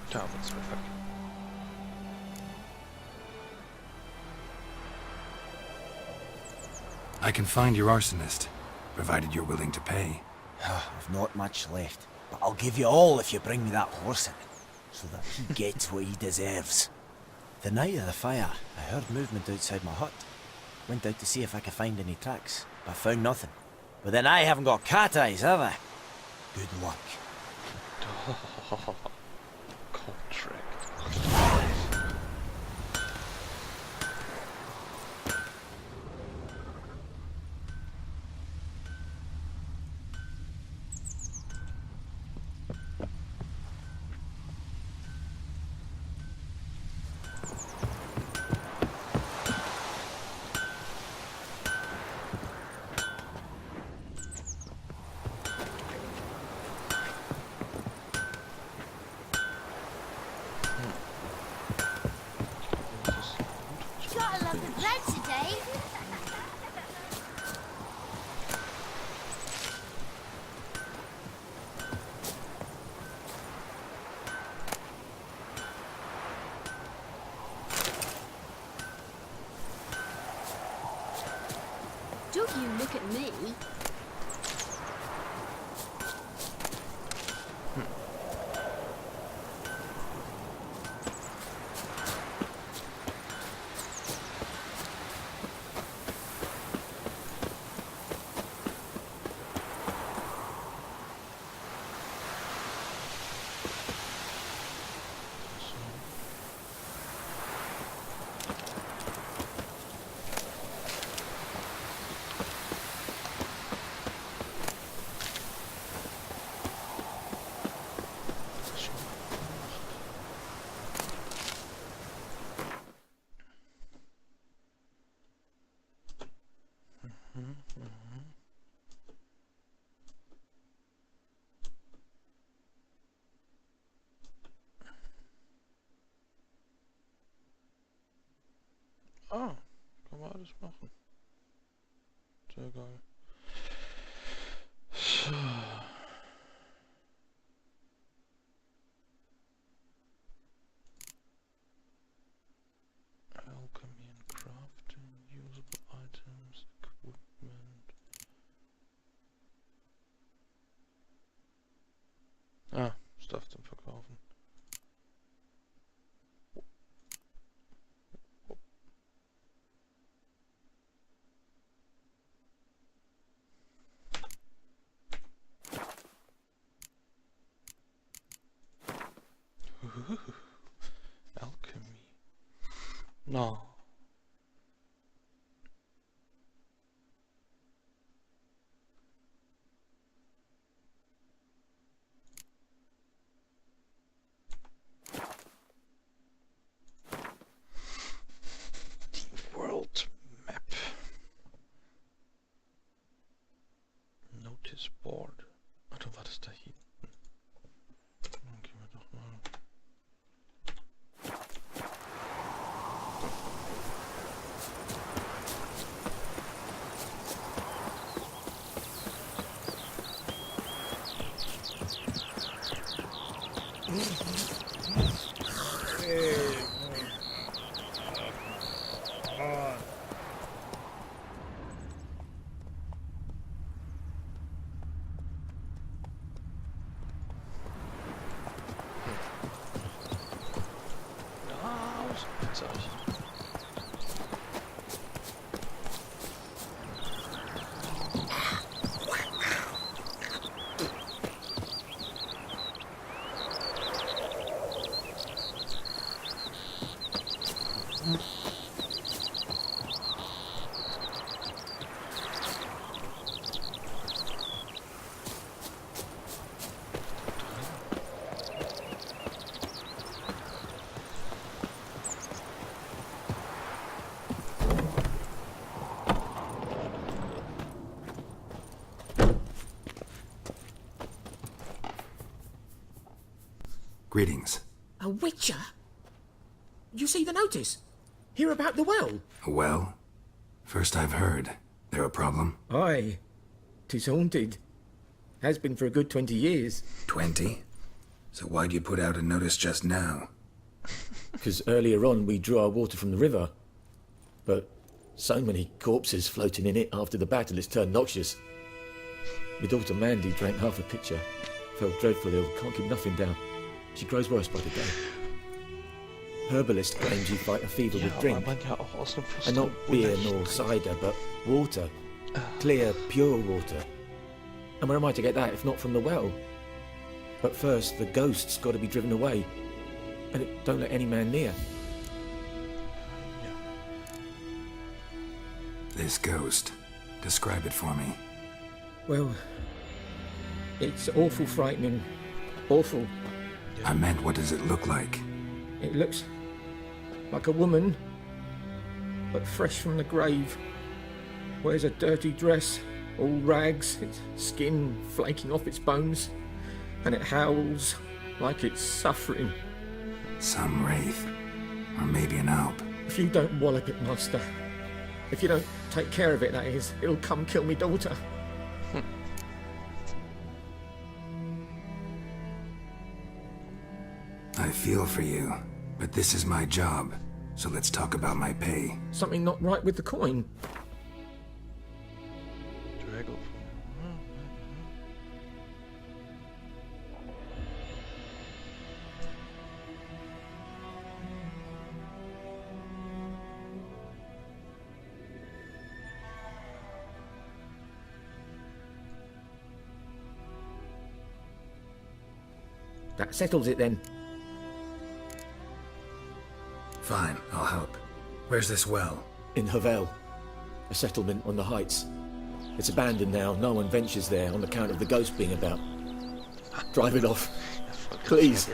I can find your arsonist, provided you're willing to pay. I've not much left, but I'll give you all if you bring me that horse in, so that he gets what he deserves. The night of the fire, I heard movement outside my hut. Went out to see if I could find any tracks, but found nothing. But then I haven't got cat eyes, have I? Good luck. Contract. Gotta love the bread today. Do you look at me? Ah, kann man alles machen. Sehr geil. So. Alchemy and crafting, usable items, equipment. Ah, Stuff zum Verkaufen. Alchemy. No. The world map. Notice board. Oder war das da hinten? Dann gehen wir doch mal. Greetings. A witcher? You see the notice? Hear about the well? A well? First I've heard. There a problem? Aye. 'Tis haunted. Has been for a good 20 years. 20? So why'd you put out a notice just now? Because earlier on we drew our water from the river. But so many corpses floating in it after the battle it's turned noxious. My daughter Mandy drank half a pitcher. Felt dreadful ill, can't keep nothing down. She grows worse by the day. Herbalist claims you fight a fever with drink. And not beer nor cider, but water. Clear, pure water. And where am I to get that if not from the well? But first, the ghost's got to be driven away. And it don't let any man near. This ghost. Describe it for me. Well, it's awful frightening. Awful. I meant, what does it look like? It looks like a woman, but fresh from the grave. Wears a dirty dress, all rags, its skin flaking off its bones, and it howls like it's suffering. Some wraith. Or maybe an alp. If you don't wallop it, master, if you don't take care of it, that is, it'll come kill me daughter. I feel for you, but this is my job, so let's talk about my pay. Something not right with the coin. That settles it then. Fine, I'll help. Where's this well? In Havel, a settlement on the heights. It's abandoned now, no one ventures there on account of the ghost being about. Drive it off, please.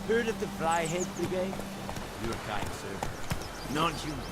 Heard of the Flyhead Brigade? Your kind, sir. Non-humans.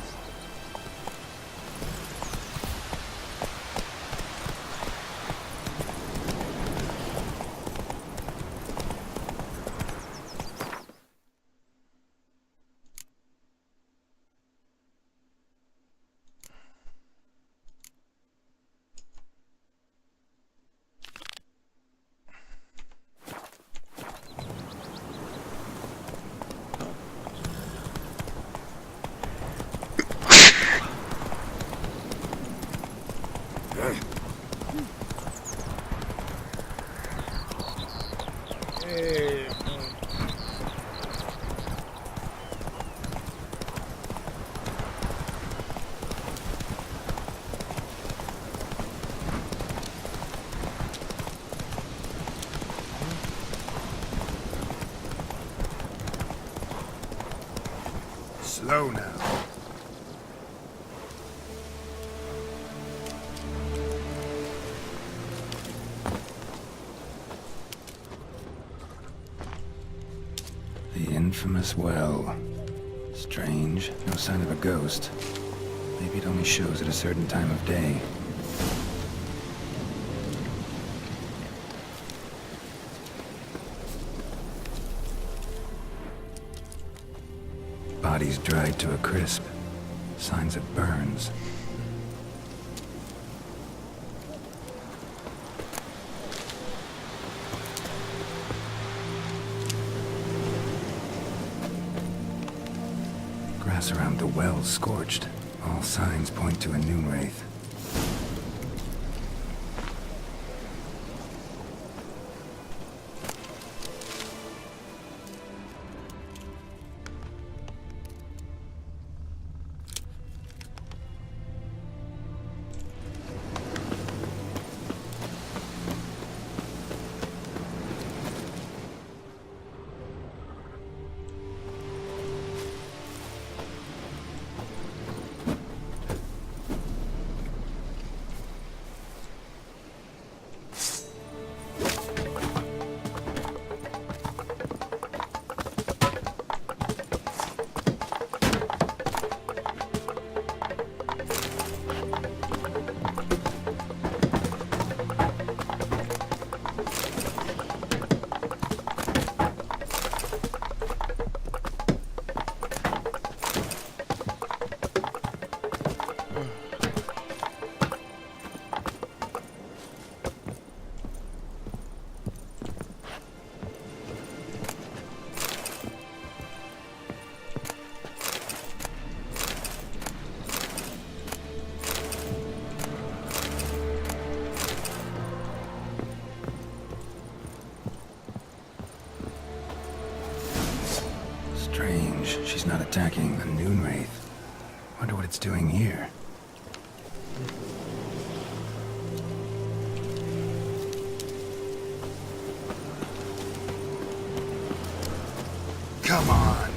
Slow now. The infamous well. Strange, no sign of a ghost. Maybe it only shows at a certain time of day. Body's dried to a crisp. Signs of burns. Grass around the well scorched. All signs point to a noon wraith. Strange, she's not attacking the Noon Wraith. Wonder what it's doing here. Come on!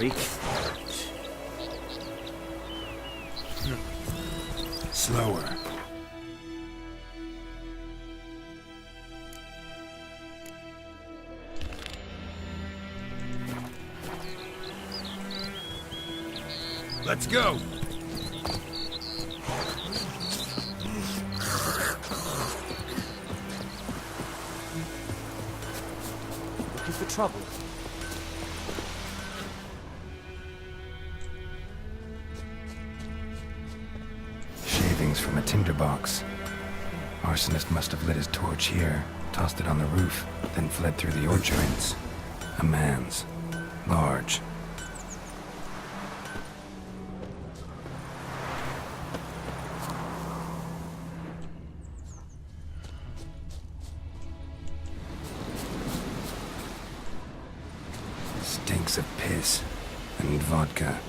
freak. Slower. Let's go! Looking for trouble? Shavings from a tinderbox. Arsonist must have lit his torch here, tossed it on the roof, then fled through the orchard. A man's. Large. Stinks of piss and vodka.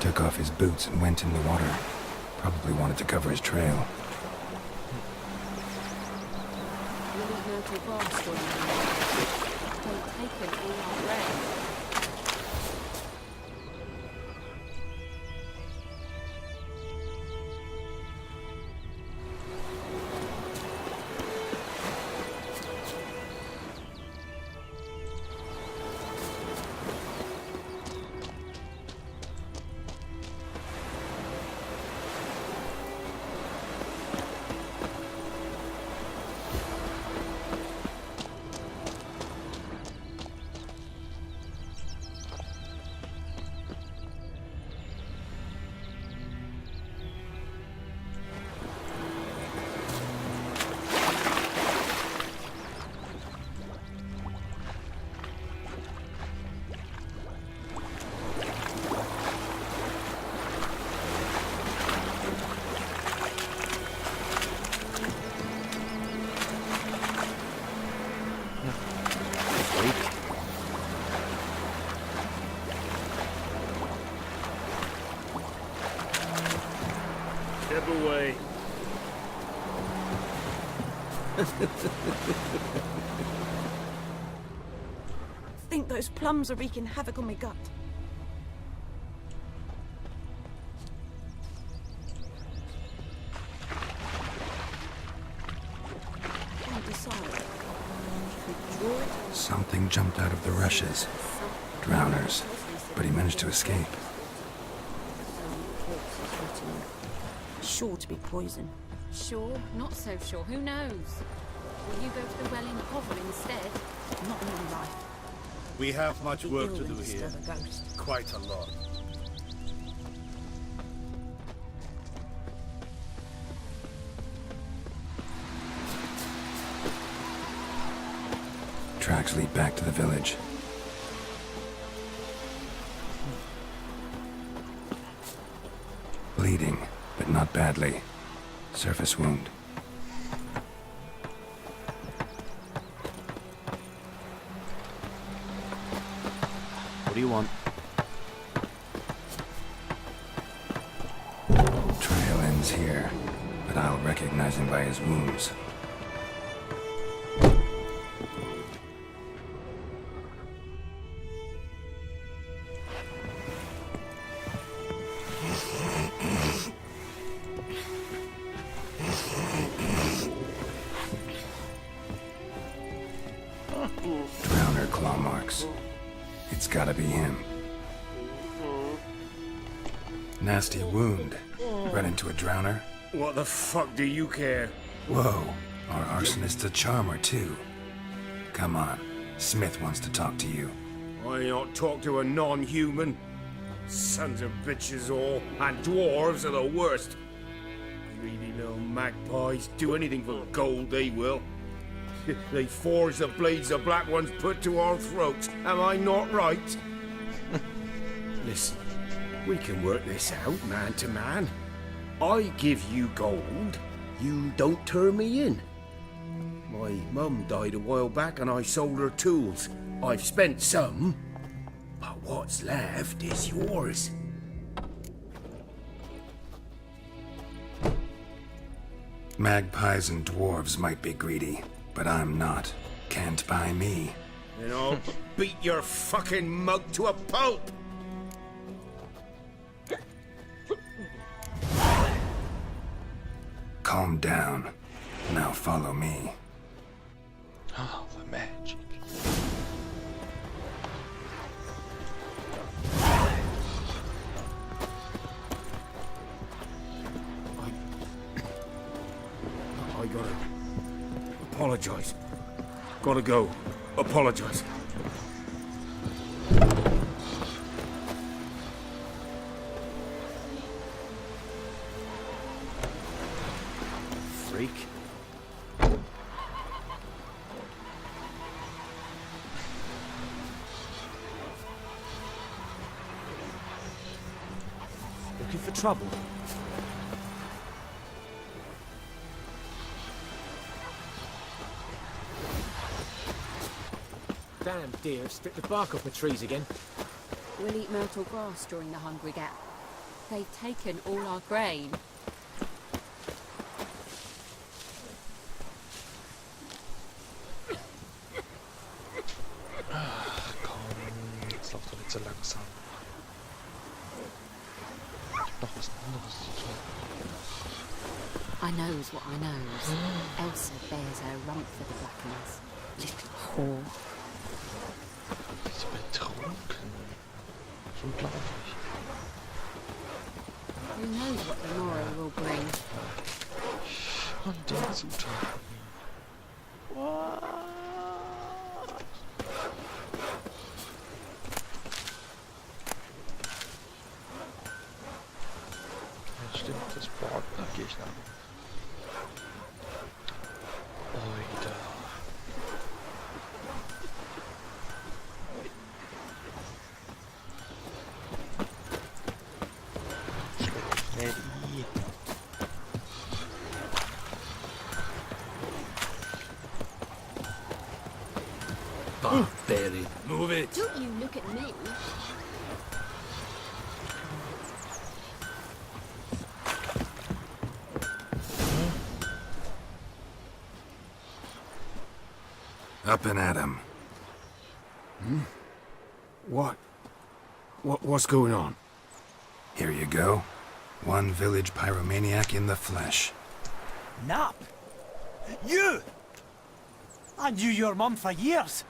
Took off his boots and went in the water. Probably wanted to cover his trail. You don't know to vast on don't take it all our breath. Step away. Think those plums are wreaking havoc on my gut. Can't decide. Something jumped out of the rushes. Drowners. But he managed to escape. Sure to be poison. Sure, not so sure. Who knows? Will you go to the well in Hover instead? Not in my life. We have much work to Ill do when here. disturb a ghost. Quite a lot. Tracks lead back to the village. Bleeding, but not badly. Surface wound. What do you want? Trail ends here, but I'll recognize him by his wounds. Drowner claw marks. It's gotta be him. Nasty wound. Run into a drowner? What the fuck do you care? Whoa, our arsonist's a charmer too. Come on, Smith wants to talk to you. Why not talk to a non-human? Sons of bitches all, and dwarves are the worst. Greedy little magpies do anything for gold, they will. They forge the blades the black ones put to our throats. Am I not right? Listen, we can work this out man to man. I give you gold, you don't turn me in. My mum died a while back and I sold her tools. I've spent some, but what's left is yours. Magpies and dwarves might be greedy, but I'm not. Can't buy me. Then I'll beat your fucking mug to a pulp! Calm down. Now follow me. Oh, the magic. I gotta apologize. Gotta go. Apologize. Freak. Looking for trouble? Damn deer, stripped the bark off the trees again. We'll eat myrtle grass during the hungry gap. They've taken all our grain. Komm, jetzt läuft doch nicht so langsam. Ich hab noch was anderes zu tun. I knows what I knows. Elsa bears her rump for the blackens. Little whore. Die ist betrunken. Unglaublich. Who knows what the morrow will bring? Und den Zutaten. What? Ja, stimmt, das Board, da gehe ich nach. Oida. Ready. Barbarian, move it. Don't you look at me. Up and at 'em. What's going on? Here you go. One village pyromaniac in the flesh. Nap? You! I knew your mum for years.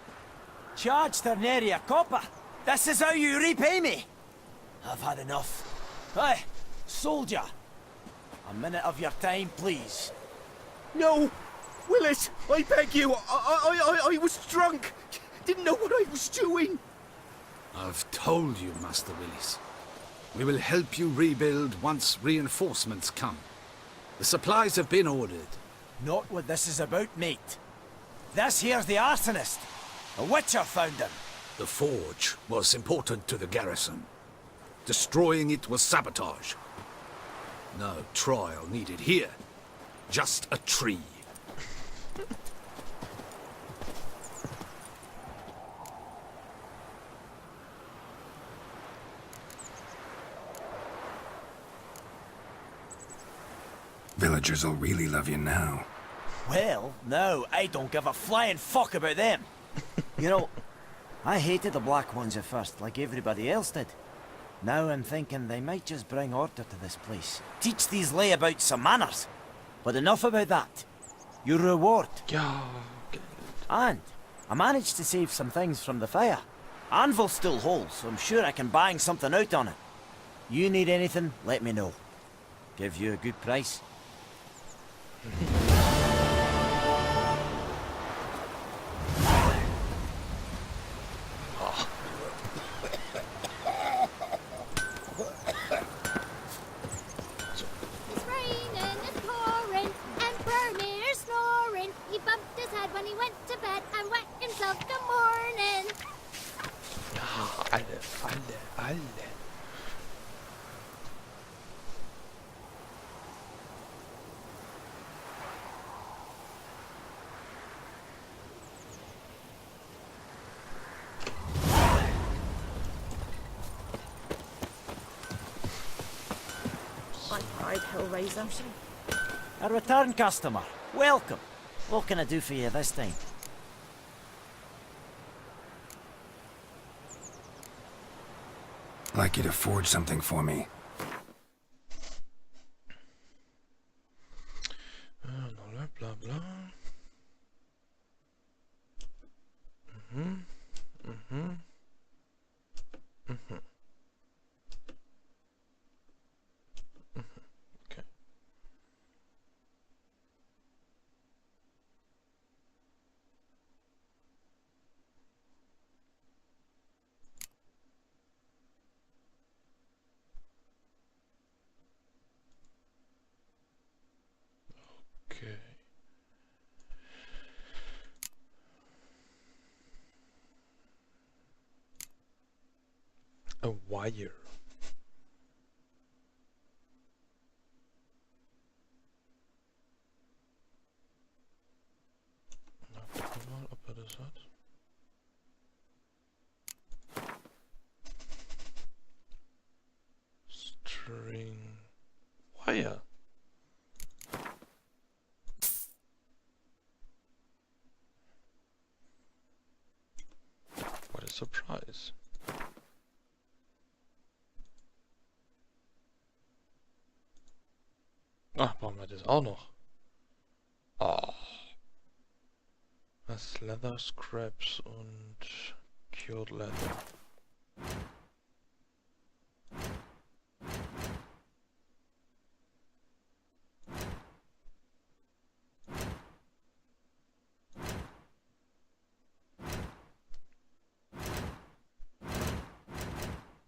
Charged her nary a copper. This is how you repay me. I've had enough. Hey, soldier. A minute of your time, please. No! Willis, I beg you. I was drunk. Didn't know what I was doing. I've told you, Master Willis. We will help you rebuild once reinforcements come. The supplies have been ordered. Not what this is about, mate. This here's the arsonist. A witcher found him. The forge was important to the garrison. Destroying it was sabotage. No trial needed here. Just a tree. Villagers will really love you now. Well, no, I don't give a flying fuck about them. You know, I hated the Black Ones at first, like everybody else did. Now I'm thinking they might just bring order to this place. Teach these layabouts some manners. But enough about that. Your reward. Ja, And I managed to save some things from the fire. Anvil still holds, so I'm sure I can bang something out on it. You need anything, let me know. Give you a good price. I cried, Hellraiser. A return customer. Welcome. What can I do for you this time? I'd like you to forge something for me. Blah blah blah. Okay. Okay. A wire. Nou, gucken wir mal, ob er das hat. String wire. What a surprise. Ach, brauchen wir das auch noch? Oh. Was? Leather Scraps und Cured Leather.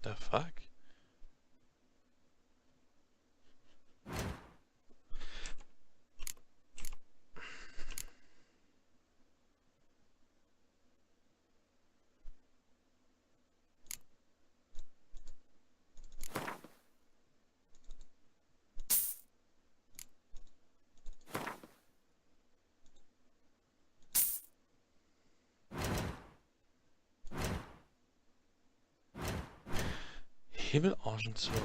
The fuck? Himmelarschenzirkel.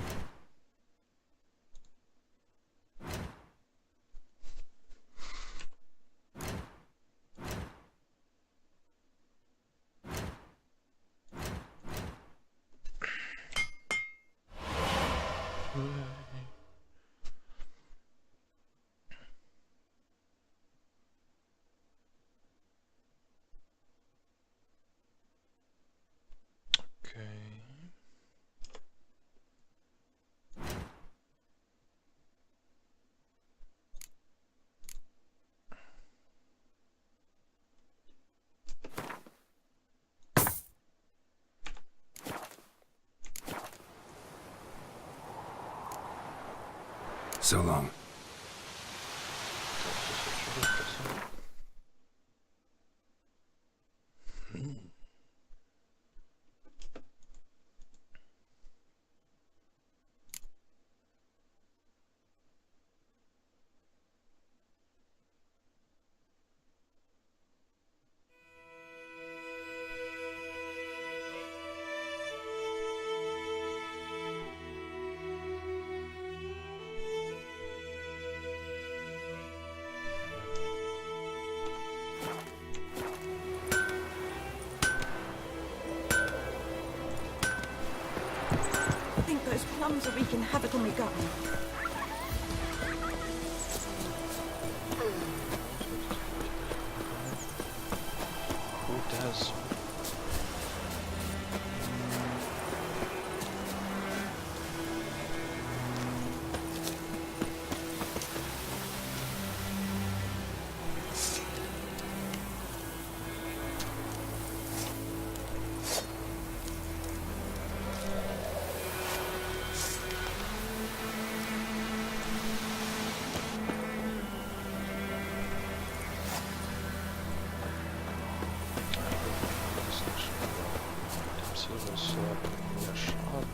So long. I think those plums are wreaking havoc on my gut. Who does? Silver Sword, mehr Schaden.